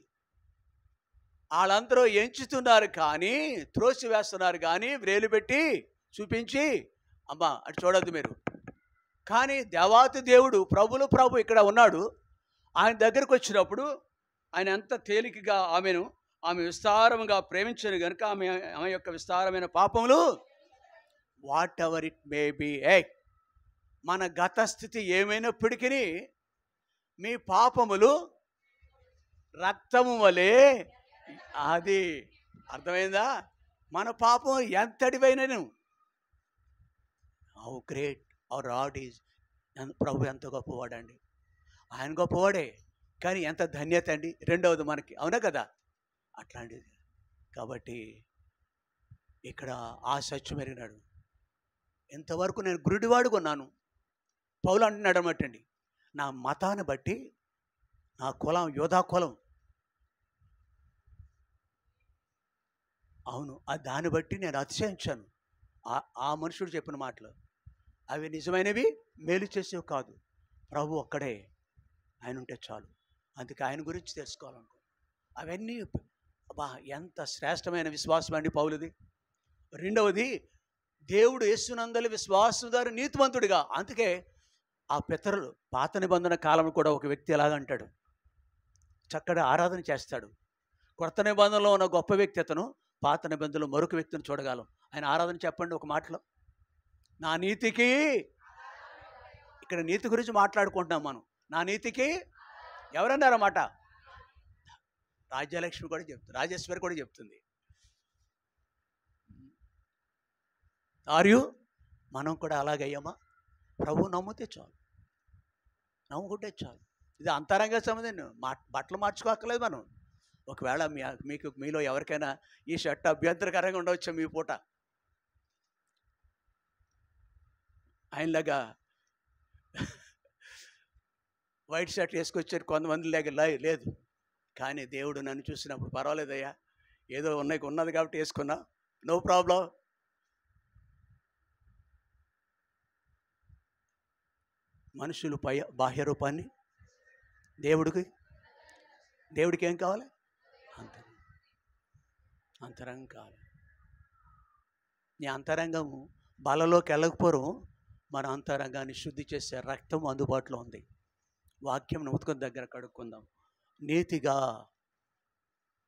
వాళ్ళందరూ ఎంచుతున్నారు కానీ, త్రోసి వేస్తున్నారు కానీ, వ్రేలు పెట్టి చూపించి, అమ్మా అటు చూడొద్దు మీరు. కానీ దేవాతి దేవుడు, ప్రభు ఇక్కడ ఉన్నాడు. ఆయన దగ్గరకు వచ్చినప్పుడు ఆయన ఎంత తేలికగా ఆమె విస్తారంగా ప్రేమించను కనుక ఆమె యొక్క విస్తారమైన పాపములు what ever it may be, మన గత స్థితి ఏమైనప్పటికీ మీ పాపములు రక్తము వలె, అది అర్థమైందా? మన పాపం ఎంతటివైనను, how great our lord is. ప్రభు ఎంత గొప్పవాడండి. ఆయన గొప్పవాడే, కానీ ఎంత ధన్యత అండి రెండవది మనకి, అవునా కదా? అట్లాంటిది కాబట్టి ఇక్కడ ఆ సత్యం ఎరిగినాడు. ఇంతవరకు నేను గురుడివాడుగా ఉన్నాను. పౌలు అంటున్నాడు అన్నమాటండి, నా మతాన్ని బట్టి, నా కులం యోధా కులం, అవును, దాన్ని బట్టి నేను అతిశయించాను. ఆ మనుషుడు చెప్పిన మాటలు అవి నిజమైనవి, మేలు చేసేవి కాదు. ప్రభు ఒక్కడే, ఆయన ఉంటే చాలు. అందుకే ఆయన గురించి తెలుసుకోవాలనుకో. అవన్నీ అబ్బా, ఎంత శ్రేష్టమైన విశ్వాసం అండి పౌలుది. రెండవది, దేవుడు యేసునందలి విశ్వాసం ద్వారా నీతిమంతుడిగా. అందుకే ఆ పితరులు పాత నిబంధన కాలం కూడా ఒక వ్యక్తి ఎలాగంటాడు, చక్కగా ఆరాధన చేస్తాడు. కొత్త నిబంధనలో ఉన్న గొప్ప వ్యక్తి అతను, పాత నిబంధనలో మరొక వ్యక్తిని చూడగలం. ఆయన ఆరాధన చెప్పండి ఒక మాటలో, నా నీతికి. ఇక్కడ నీతి గురించి మాట్లాడుకుంటున్నాం మనం. నా నీతికి ఎవరన్నారన్నమాట? రాజ్యలక్ష్మి కూడా చెప్తుంది, రాజేశ్వరి కూడా చెప్తుంది. మనం కూడా అలాగయ్యామా? ప్రభు నమ్మితే చాలు, నమ్ముకుంటే చాలు. ఇది అంతరంగ సంబంధం. బట్టలు మార్చుకోక్కర్లేదు మనం. ఒకవేళ మీలో ఎవరికైనా ఈ షర్ట్ అభ్యంతరకరంగా ఉండవచ్చు మీ పూట, ఆయనలాగా వైట్ షర్ట్ వేసుకొచ్చారు కొంతమంది లేదు. కానీ దేవుడు నన్ను చూసినప్పుడు, పర్వాలేదయ్యా, ఏదో ఉన్నది కాబట్టి వేసుకున్నా, నో ప్రాబ్లం. మనుషులు బాహ్య రూపాన్ని, దేవుడికి ఏం కావాలి? అంతరంగం కావాలి. నీ అంతరంగము బలలోకి వెళ్ళకపోవడం, మన అంతరంగాన్ని శుద్ధి చేసే రక్తం అందుబాటులో ఉంది. వాక్యం ఉతుకుని దగ్గర కడుక్కుందాం నీతిగా.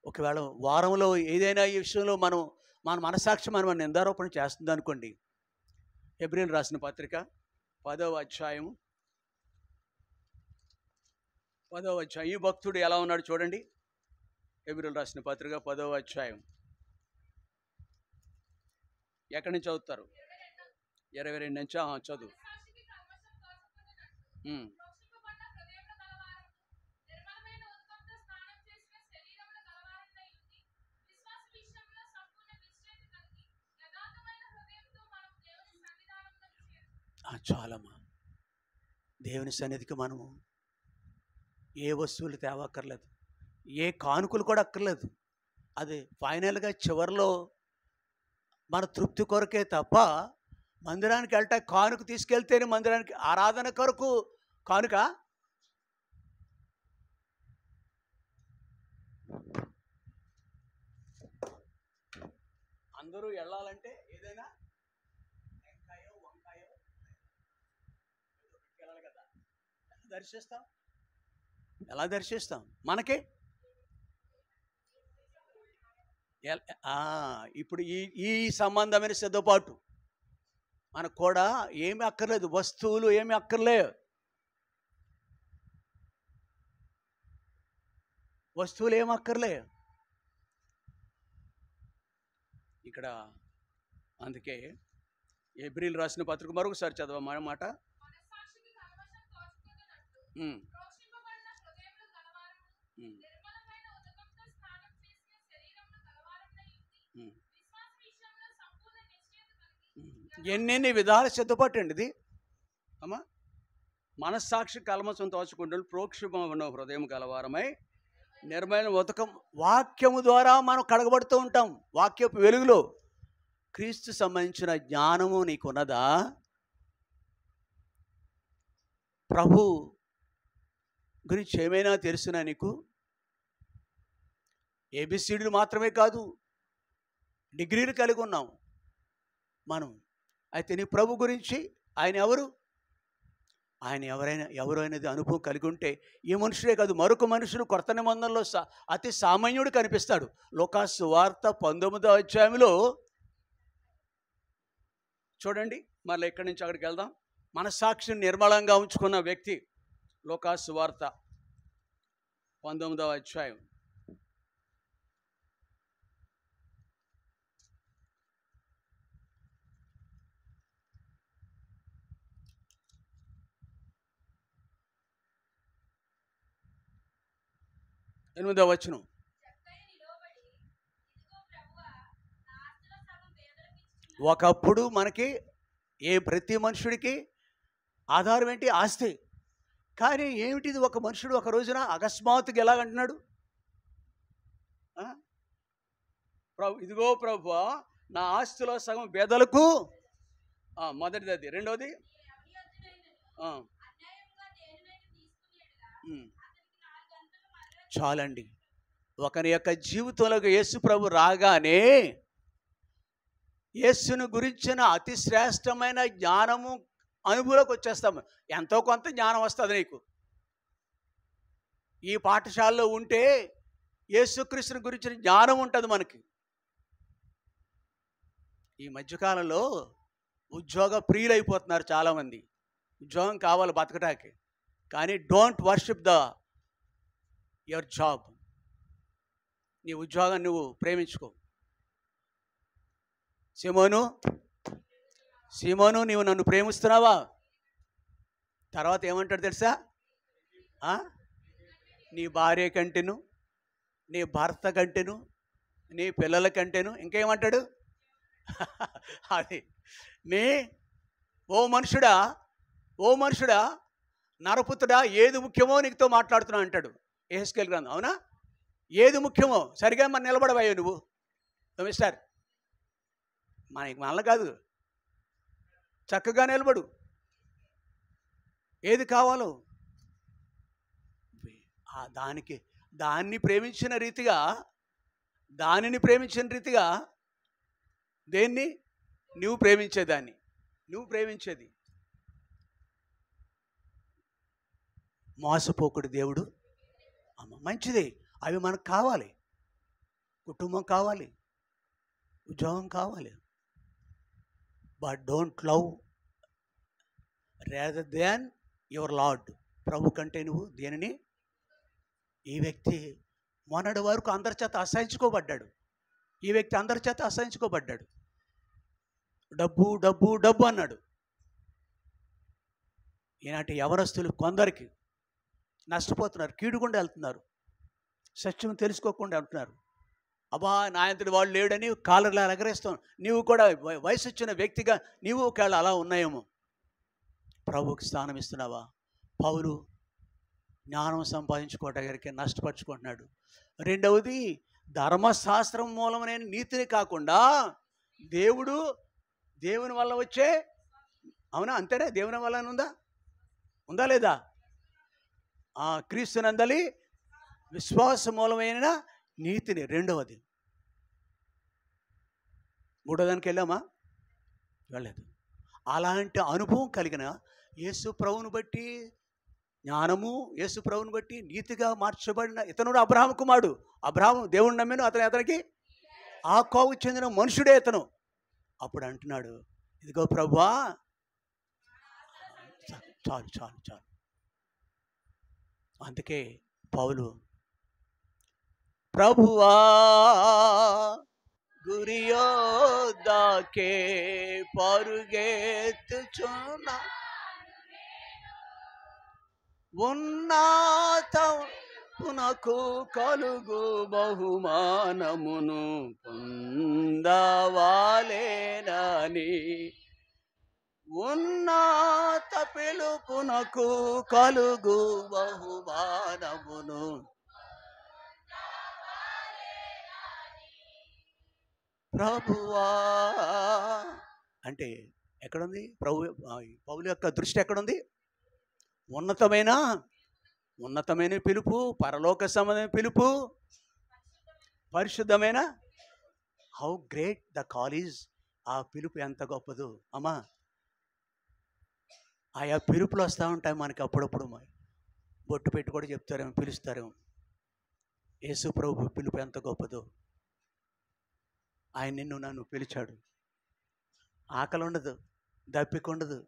ఒకవేళ వారంలో ఏదైనా ఈ విషయంలో మన మనసాక్షి మనం నిందారోపణ చేస్తుంది అనుకోండి. హెబ్రీయులు రాసిన పత్రిక 10వ అధ్యాయం ఈ భక్తుడు ఎలా ఉన్నాడు చూడండి. హెబ్రీయులు రాసిన పత్రిక 10వ అధ్యాయం ఎక్కడి నుంచి చదువుతారు? 22 నుంచి చదువు. చాలమ్మా. దేవుని సన్నిధికి మనము ఏ వస్తువులు తేవక్కర్లేదు, ఏ కానుకలు కూడా అక్కర్లేదు. అది ఫైనల్గా చివరిలో మన తృప్తి కొరకే తప్ప, మందిరానికి వెళ్తే కానుక తీసుకెళ్తేనే మందిరానికి ఆరాధన కొరకు కానుక. అందరూ వెళ్ళాలంటే ఏదైనా వెంకాయో వంకాయో వెళ్ళాలి కదా. ఎలా దర్శిస్తాం? మనకే ఇప్పుడు ఈ సంబంధమైన సిద్ధపాటు మనకు కూడా ఏమి అక్కర్లేదు, వస్తువులు ఏమి అక్కర్లేదు, వస్తువులు ఏమి అక్కర్లే ఇక్కడ. అందుకే హెబ్రీయులు రాసిన పత్రిక మరొకసారి చదవమాట. ఎన్నెన్ని విధాల సిద్ధపట్టండి ఇది అమ్మా. మనస్సాక్షి కల్మషం తోచుకుంటూ ప్రోక్షిపమైన హృదయం కలవారమై నిర్మలమైన ఉదకం. వాక్యము ద్వారా మనం కడగబడుతూ ఉంటాం. వాక్యపు వెలుగులో క్రీస్తు సంబంధించిన జ్ఞానము నీకున్నదా? ప్రభు గురించి ఏమైనా తెలుసునా నీకు? ఏబిసిడీలు మాత్రమే కాదు, డిగ్రీలు కలిగి ఉన్నాం మనం. అయితే నీ ప్రభు గురించి, ఆయన ఎవరైనది అనుభవం కలిగి ఉంటే, ఈ మనుషులే కాదు మరొక మనుషులు కొత్త నిబంధనలో అతి సామాన్యుడు కనిపిస్తాడు. లూకాసు సువార్త 19వ అధ్యాయంలో చూడండి. మళ్ళీ ఇక్కడి నుంచి అక్కడికి వెళ్దాం. మనస్సాక్షిని నిర్మలంగా ఉంచుకున్న వ్యక్తి. లూకాసు సువార్త 19వ అధ్యాయం ఎనిమిదవ వచనం. ఒకప్పుడు మనకి ప్రతి మనుషుడికి ఆధారం ఏంటి? ఆస్తి. కానీ ఏమిటిది, ఒక మనుషుడు ఒక రోజున అకస్మాత్తుగా ఎలాగంటున్నాడు, ప్రభు ఇదిగో ప్రభువా నా ఆస్తిలో సగం పేదలకు. మొదటిది అది. రెండవది చాలండి. ఒకరి యొక్క జీవితంలోకి యేసు ప్రభు రాగానే యేసును గురించిన అతి శ్రేష్టమైన జ్ఞానము అనుభవంలోకి వచ్చేస్తాము. ఎంతో కొంత జ్ఞానం వస్తుంది నీకు. ఈ పాఠశాలలో ఉంటే యేసుక్రీస్తుని గురించిన జ్ఞానం ఉంటుంది మనకి. ఈ మధ్యకాలంలో ఉద్యోగ ప్రియులైపోతున్నారు చాలామంది. ఉద్యోగం కావాలి బతకటానికి, కానీ డోంట్ వర్షిప్ యువర్ జాబ్. నీ ఉద్యోగం నువ్వు ప్రేమించుకో. సీమోను నీవు నన్ను ప్రేమిస్తున్నావా? తర్వాత ఏమంటాడు తెలుసా? నీ భార్య కంటేను, నీ భర్త కంటేను, నీ పిల్లల కంటేను ఇంకేమంటాడు? అది ఓ మనుషుడా నరపుత్రుడా, ఏది ముఖ్యమో నీకుతో మాట్లాడుతున్నా అంటాడు యెహెజ్కేలు గ్రంథం. అవునా? ఏది ముఖ్యమో సరిగా మన నిలబడవయ్యో నువ్వు మిస్టర్. మనల్ని కాదు, చక్కగా నిలబడు. ఏది కావాలో దానిని ప్రేమించిన రీతిగా దేన్ని నువ్వు ప్రేమించేదాన్ని, నువ్వు ప్రేమించేది. మోసపోకుడు దేవుడు. మంచిది, అవి మనకు కావాలి. కుటుంబం కావాలి, ఉద్యోగం కావాలి. But don't love rather than your lord. ప్రభు కంటే నువ్వు దేనిని? ఈ వ్యక్తి మొన్నటి వరకు అందరి చేత అసహించుకోబడ్డాడు. ఈ వ్యక్తి అందరి చేత అసహించుకోబడ్డాడు. డబ్బు డబ్బు డబ్బు అన్నాడు. ఈనాటి యవనస్తులు కొందరికి నష్టపోతున్నారు, కీడుకుండా వెళ్తున్నారు, సత్యం తెలుసుకోకుండా వెళ్తున్నారు. అబ్బా నాయంతటి వాళ్ళు లేడని కాలర్లా ఎగరేస్తాం. నీవు కూడా వయసు వచ్చిన వ్యక్తిగా నీవు ఒకవేళ అలా ఉన్నాయేమో. ప్రభువుకి స్థానం ఇస్తున్నావా? పౌలు జ్ఞానం సంపాదించుకోవటానికి నష్టపరుచుకుంటున్నాడు. రెండవది, ధర్మశాస్త్రం మూలమైన నీతిని కాకుండా దేవుని వల్ల వచ్చే, అవునా? అంతేనే, దేవుని వల్ల ఉందా లేదా? క్రీస్తునందలి విశ్వాస మూలమైన నీతిని. రెండవది. మూడోదానికి వెళ్ళామా? వెళ్ళలేదు. అలాంటి అనుభవం కలిగిన యేసు ప్రభువును బట్టి జ్ఞానము, యేసు ప్రభువును బట్టి నీతిగా మార్చబడిన ఇతనుడు అబ్రహాము కుమారుడు. అబ్రహాము దేవుని నమ్మెను, అతనికి ఆ కోవకు చెందిన మనుషుడే ఇతను. అప్పుడు అంటున్నాడు, ఇదిగో ప్రభువా, చాలు చాలు చాలు. అందుకే పౌలు, ప్రభువా గురియోదాకే పరుగెత్తుచున్నా, ఉన్నతమునకు కలుగు బహుమానమును పొందవాలేనని, ఉన్నత పిలుపునకు కలుగు బహుమానమును. ప్రభువా అంటే ఎక్కడుంది? పౌలు యొక్క దృష్టి ఎక్కడుంది? ఉన్నతమైన పిలుపు, పరలోక సంబంధమైన పిలుపు, పరిశుద్ధమైన. How great the call is. ఆ పిలుపు ఎంత గొప్పదో అమ్మా. ఆయా పిలుపులు వస్తూ ఉంటాయి మనకి అప్పుడప్పుడు. బొట్టు పెట్టి కూడా చెప్తారేమో, పిలుస్తారేమో. యేసు ప్రభు పిలుపు ఎంత గొప్పదో. ఆయన నిన్ను నన్ను పిలిచాడు. ఆకలి ఉండదు, దప్పిక ఉండదు,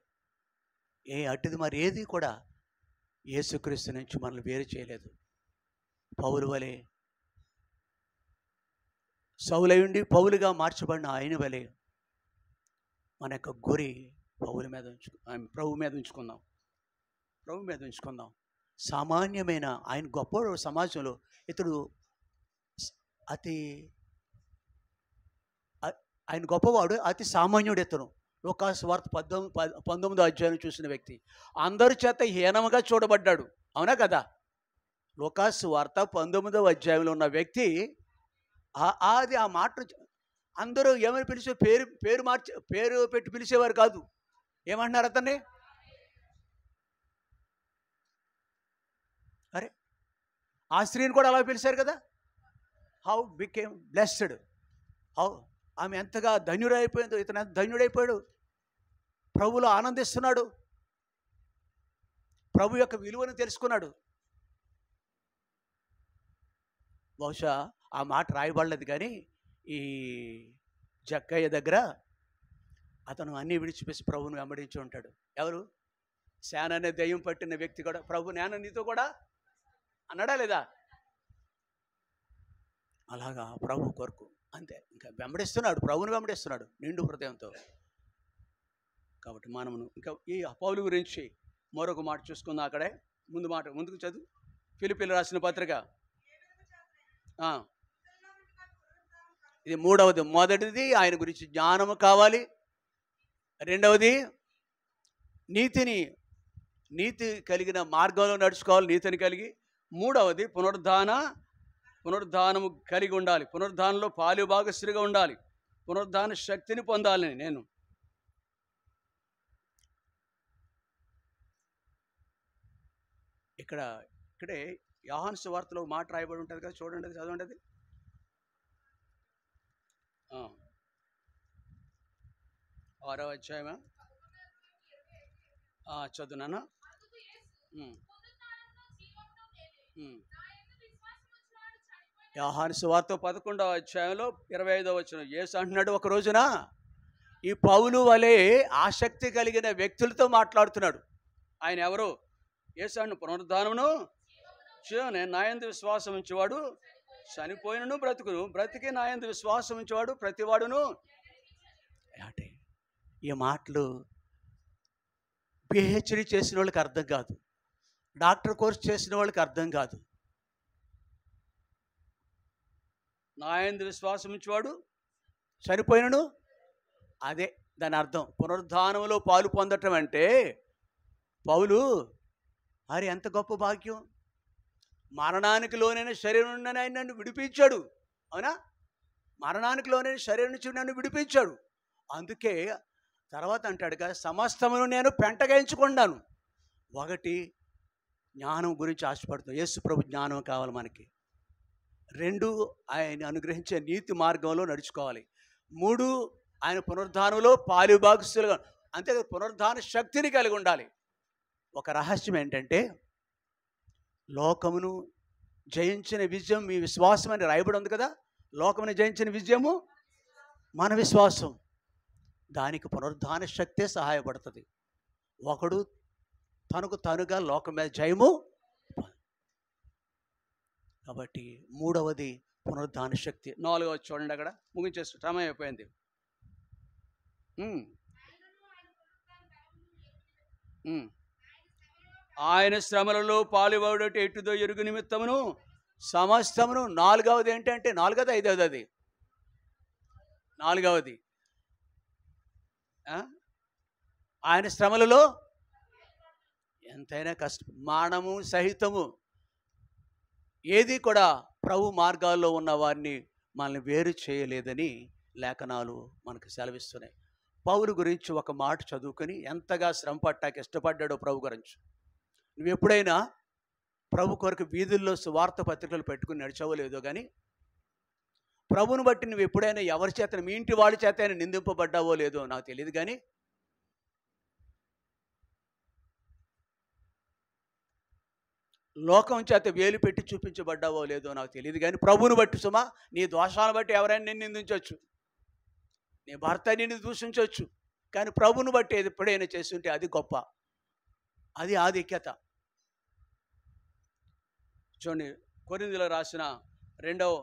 అట్టిది మరి ఏది కూడా యేసుక్రీస్తు నుంచి మనల్ని వేరు చేయలేదు. పౌలు వలె, సౌలయుండి పౌలుగా మార్చబడిన ఆయన వలె మన యొక్క గురి ప్రభు మీద ఉంచుకుందాం. సామాన్యమైన ఆయన గొప్ప సమాజంలో ఇతడు ఆయన గొప్పవాడు, అతి సామాన్యుడు ఇతను. లూకాసు వార్త 19వ అధ్యాయం చూసిన వ్యక్తి అందరి చేత హీనముగా చూడబడ్డాడు. అవునా కదా? లూకాసు వార్త 19వ అధ్యాయంలో ఉన్న వ్యక్తి అది ఆ మాట అందరూ ఏమని పిలిచే పేరు పేరు మార్చి పేరు పెట్టి పిలిచేవారు కాదు. ఏమంటున్నారు అతన్ని? అరే, ఆ స్త్రీని కూడా అలా పిలిచారు కదా. హౌ బికేమ్ బ్లెస్డ్, హౌ ఆమె ఎంతగా ధన్యుడైపోయిందో, ఇతను ఎంత ధన్యుడైపోయాడు, ప్రభువులో ఆనందిస్తున్నాడు, ప్రభు యొక్క విలువను తెలుసుకున్నాడు. బహుశా ఆ మాట రాయబడలేదు, కానీ ఈ జక్కయ్య దగ్గర అతను అన్నీ విడిచిపెసి ప్రభువును వెంబడించి ఉంటాడు. ఎవరు? శాన అనే దయ్యం పట్టిన వ్యక్తి కూడా, ప్రభు నేను నీతో కూడా అన్నాడా లేదా? అలాగా ప్రభు కొరకు అంతే, ఇంకా వెంబడిస్తున్నాడు, ప్రభువును వెంబడిస్తున్నాడు నిండు హృదయంతో. కాబట్టి మనమును ఇంకా ఈ పౌలు గురించి మరొక మాట చూసుకుందాం. అక్కడే ముందుకు చదువు. ఫిలిప్పీయులకు రాసిన పత్రిక, ఇది మూడవది. మొదటిది ఆయన గురించి జ్ఞానము కావాలి, రెండవది నీతి కలిగిన మార్గంలో నడుచుకోవాలి, నీతిని కలిగి. మూడవది పునరుద్ధానము కలిగి ఉండాలి, పునరుద్ధానంలో పాలు భాగస్తుడిగా ఉండాలి, పునరుద్ధాన శక్తిని పొందాలని. నేను ఇక్కడే యోహాను సువార్తలో మాట రాయబడి ఉంటుంది కదా, చూడండి, అది చదవండి. అది ఆరవ అధ్యాయమా? చదువునా? యోహాను సువార్త 11వ అధ్యాయంలో 25వ వచనం యేసు అంటున్నాడు, ఒక రోజున ఈ పౌలు వలె ఆసక్తి కలిగిన వ్యక్తులతో మాట్లాడుతున్నాడు. ఆయన ఎవరు? యేసు అంటున్నాడు, పునరుద్ధానమును నేను నాయందు విశ్వాసం ఉంచేవాడు చనిపోయినను బ్రతుకును, బ్రతికి నాయందు విశ్వాసం ఉంచేవాడు ప్రతివాడును. అంటే ఈ మాటలు పిహెచ్డి చేసిన వాళ్ళకి అర్థం కాదు, డాక్టర్ కోర్స్ చేసిన వాళ్ళకి అర్థం కాదు. నాయందు విశ్వాసం ఉంచేవాడు చనిపోయినను, అదే దాని అర్థం. పునరుద్ధానంలో పాలు పొందటం అంటే పౌలు అరే ఎంత గొప్ప భాగ్యం, మరణానికి లోనైన శరీరం నుండి ఆయన నన్ను విడిపించాడు. అవునా? మరణానికి లోనైన శరీరం నుంచి నన్ను విడిపించాడు. అందుకే తర్వాత అంటాడుగా, సమస్తమును నేను పెంటగా ఎంచుకున్నాను. ఒకటి, జ్ఞానం గురించి ఆశపడుతున్నాం, యేసు ప్రభు జ్ఞానం కావాలి మనకి. 2, ఆయన అనుగ్రహించే నీతి మార్గంలో నడుచుకోవాలి. 3, ఆయన పునరుద్ధానంలో పాలుభాగస్తులుగా, అంతే పునరుద్ధాన శక్తిని కలిగి ఉండాలి. ఒక రహస్యం ఏంటంటే, లోకమును జయించిన విజయం మీ విశ్వాసం అని రాయబడి ఉంది కదా. లోకమును జయించిన విజయము మన విశ్వాసం. దానికి పునరుద్ధాన శక్తే సహాయపడుతుంది. ఒకడు తనకు తనుగా లోకం మీద జయము. కాబట్టి మూడవది పునరుద్ధాన శక్తి. 4వది చూడండి, అక్కడ ముగించేస్తూ సమయం అయిపోయింది. ఆయన శ్రమలలో పాలుబడుట ఎట్టుదో ఎరుగు నిమిత్తమును సమస్తమును. 4వది ఏంటంటే, 4వది 5వది, అది 4వది. ఆయన శ్రమలలో ఎంతైనా కష్టం, మానము సహితము, ఏది కూడా ప్రభు మార్గాల్లో ఉన్న వారిని మనల్ని వేరు చేయలేదని లేఖనాలు మనకు సెలవిస్తున్నాయి. పౌలు గురించి ఒక మాట చదువుకొని ఎంతగా శ్రమ పట్టాక ఇష్టపడ్డాడో ప్రభు గురించి. నువ్వు ఎప్పుడైనా ప్రభు కొరకు వీధుల్లో సువార్త పత్రికలు పెట్టుకుని నడిచవలేదో కానీ, ప్రభుని బట్టి నువ్వు ఎప్పుడైనా ఎవరి చేత, మీ ఇంటి వాళ్ళ చేత అయినా నిందింపబడ్డావో లేదో నాకు తెలియదు, కానీ లోకం చేత వేలు పెట్టి చూపించబడ్డావో లేదో నాకు తెలియదు, కానీ ప్రభుని బట్టి సుమా, నీ దోషాలను బట్టి ఎవరైనా నిన్ను నిందించవచ్చు, నీ భర్త నిన్ను దూషించవచ్చు, కానీ ప్రభుని బట్టి ఎప్పుడైనా చేస్తుంటే అది గొప్ప, అది ఆధిక్యత. చూడండి, కొరింథీయులకు రాసిన 2వ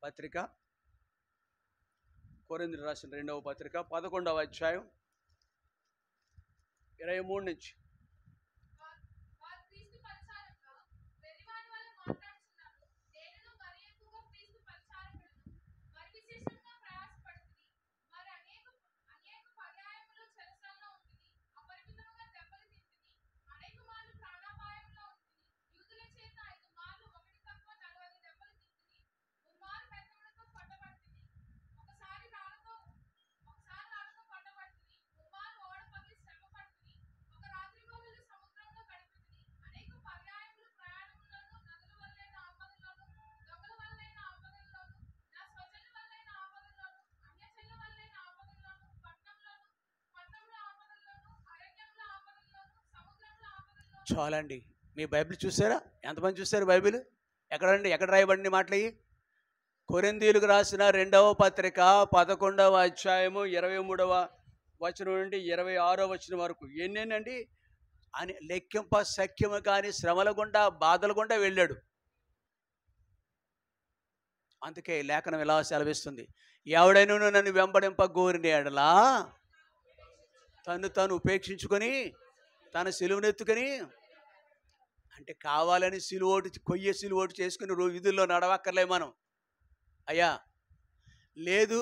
పత్రిక, కొరింథీయులకు రాసిన 2వ పత్రిక 11వ అధ్యాయం 23 నుంచి. చాలండి. మీ బైబిల్ చూసారా? ఎంతమంది చూశారు బైబిల్? ఎక్కడ రాయబడిన మాటలు ఇవి? కొరింథీయులకు రాసిన 2వ పత్రిక 11వ అధ్యాయము 23వ వచనం నుండి 26వ వచనం వరకు ఎన్నేనండి అని లెక్కింప సఖ్యము కాని శ్రమల గుండా బాధల గుండా వెళ్ళాడు. అందుకే లేఖనం ఎలా సెలవిస్తుంది, ఎవడైనా నన్ను వెంబడింప గోరిన ఎడలా తను ఉపేక్షించుకొని తన సిలువనెత్తుకొని, అంటే కావాలని కొయ్య సిలువోటు చేసుకుని వీధుల్లో నడవక్కర్లే మనం. అయ్యా లేదు,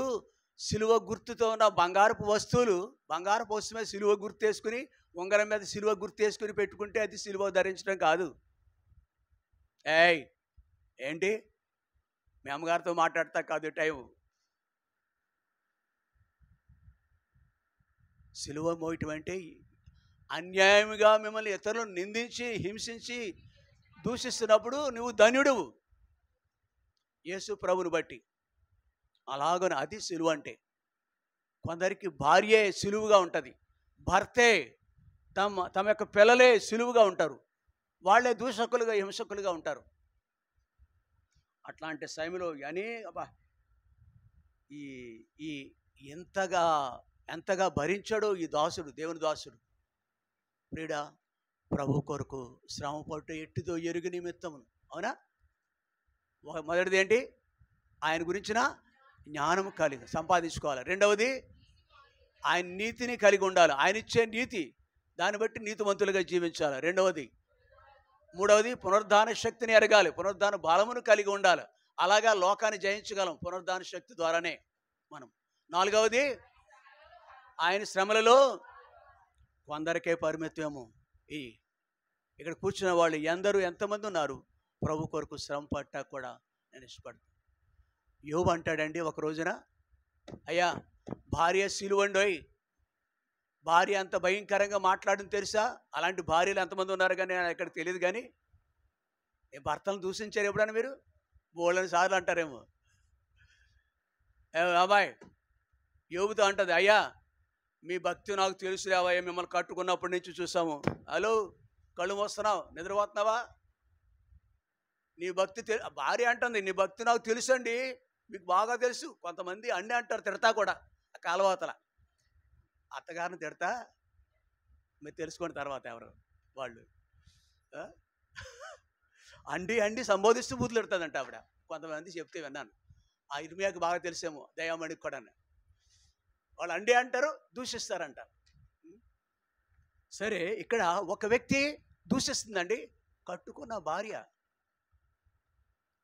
సిలువ గుర్తుతో ఉన్న బంగారపు వస్తువులు, బంగారపు వస్తువు మీద సిలువ గుర్తు వేసుకుని, ఉంగరం మీద సిలువ గుర్తు వేసుకుని పెట్టుకుంటే అది సిలువ ధరించడం కాదు. ఏంటి మీ అమ్మగారితో మాట్లాడతా కాదు టైం. సిలువ మోయటం అంటే అన్యాయంగా మిమ్మల్ని ఇతరులను నిందించి హింసించి దూషిస్తున్నప్పుడు నువ్వు ధన్యుడువు యేసు ప్రభుని బట్టి. అలాగని అది సిలువ అంటే. కొందరికి భార్యే సిలువుగా ఉంటుంది, భర్తే తమ యొక్క పిల్లలే సిలువుగా ఉంటారు, వాళ్ళే దూషకులుగా హింసకులుగా ఉంటారు. అట్లాంటి సమయంలో ఈ ఎంతగా భరించాడో ఈ దాసుడు, దేవుని దాసుడు. ప్రియుడా, ప్రభు కొరకు శ్రమ పట్టు ఎట్టిదో ఎరుగు నిమిత్తమును. అవునా? మొదటిది ఏంటి? ఆయన గురించిన జ్ఞానం సంపాదించుకోవాలి. రెండవది ఆయన నీతిని కలిగి ఉండాలి, ఆయన ఇచ్చే నీతి, దాన్ని బట్టి నీతిమంతులుగా జీవించాలి. రెండవది. మూడవది పునరుద్ధాన శక్తిని ఎరగాలి, పునరుద్ధాన బలమును కలిగి ఉండాలి. అలాగా లోకాన్ని జయించగలం పునరుద్ధాన శక్తి ద్వారానే మనం. నాలుగవది, ఆయన శ్రమలలో కొందరికే పరిమితమేమో. ఇక్కడ కూర్చున్న వాళ్ళు ఎంతమంది ఉన్నారు ప్రభు కొరకు శ్రమ పట్టా కూడా నేను ఇష్టపడతాను. యోబు అంటాడండి ఒక రోజున, అయ్యా భార్య సిలువండోయ్, భార్య అంత భయంకరంగా మాట్లాడడం తెలుసా? అలాంటి భార్యలు ఎంతమంది ఉన్నారు కానీ ఇక్కడ తెలియదు. కానీ భర్తలను దూషించారు ఎప్పుడన్నా మీరు? బోళ్ళని సార్లు అంటారేమో. అబ్బాయి యోబుతో అంటది, అయ్యా మీ భక్తి నాకు తెలుసులేవయ్యా, మిమ్మల్ని కట్టుకున్నప్పటి నుంచి చూసాము. హలో, కళ్ళు మోస్తున్నావు, నిద్రపోతున్నావా? నీ భక్తి భార్య అంటుంది, నీ భక్తి నాకు తెలుసు అండి, మీకు బాగా తెలుసు. కొంతమంది అన్నీ అంటారు, తిడతా కూడా. కాలవాతల అత్తగారిని తిడతా, మీరు తెలుసుకోండి తర్వాత ఎవరు వాళ్ళు. అండి సంబోధిస్తూ బూతులు పెడుతుందంట ఆవిడ. కొంతమంది చెప్తే విన్నాను. ఆ ఇర్మియాకి బాగా తెలిసేమో, దయామణికి కూడా. వాళ్ళు అండి అంటారు, దూషిస్తారంట. సరే, ఇక్కడ ఒక వ్యక్తి దూషిస్తుందండి, కట్టుకున్న భార్య.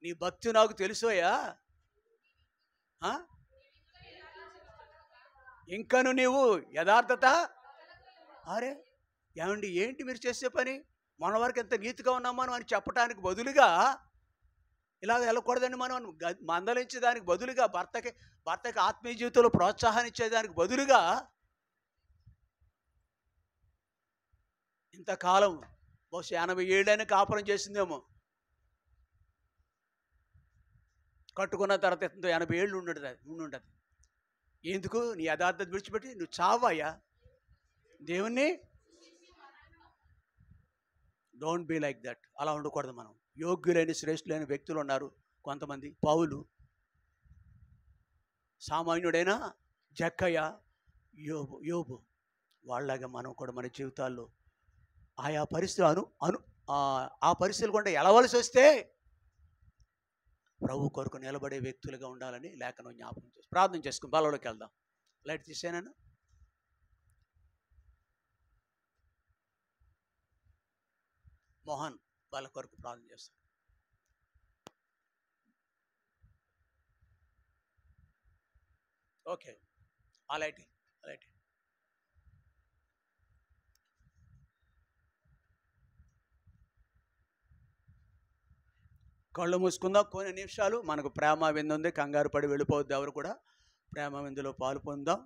నీ భక్తి నాకు తెలుసోయా, ఇంకను నీవు యథార్థత. అరే ఏమండి, ఏంటి మీరు చేసే పని? మన వరకు ఎంత నీతిగా ఉన్నామో అని చెప్పడానికి బదులుగా ఇలాగ వెళ్ళకూడదండి. మనం మందలించేదానికి బదులుగా, భర్తకి ఆత్మీయ జీవితంలో ప్రోత్సాహాన్ని ఇచ్చేదానికి బదులుగా ఇంతకాలం బహుశా 80 ఏళ్ళైనా కాపురం చేసిందేమో. కట్టుకున్న తర్వాత 80 ఏళ్ళు ఉండుంటుంది. ఎందుకు? నీ యథార్థత విడిచిపెట్టి నువ్వు చావయ్యా దేవుణ్ణి. Don't be like that. అలా ఉండకూడదు మనం. యోగ్యులైన శ్రేష్ఠులైన వ్యక్తులు ఉన్నారు కొంతమంది. పౌలు, సామాన్యుడైన జక్కయ్య, యోబు వాళ్ళలాగా మనం కూడా మన జీవితాల్లో ఆయా పరిస్థితులు ఆ పరిస్థితులు కూడా ఎలవలసి వస్తే ప్రభు కొరకు నిలబడే వ్యక్తులుగా ఉండాలని లేఖనం జ్ఞాపకం చేసి ప్రార్థన చేసుకుని బలంలోకి వెళ్దాం. లైట్ తీసేనా? మోహన్ వాళ్ళ కొరకు ప్రార్థన చేస్తాడు. ఓకే, అలాంటి కళ్ళు మూసుకుందాం కొన్ని నిమిషాలు. మనకు ప్రేమ విందు ఉంది, కంగారు పడి వెళ్ళిపోవద్దు ఎవరు కూడా. ప్రేమ విందులో పాలు పొందాం.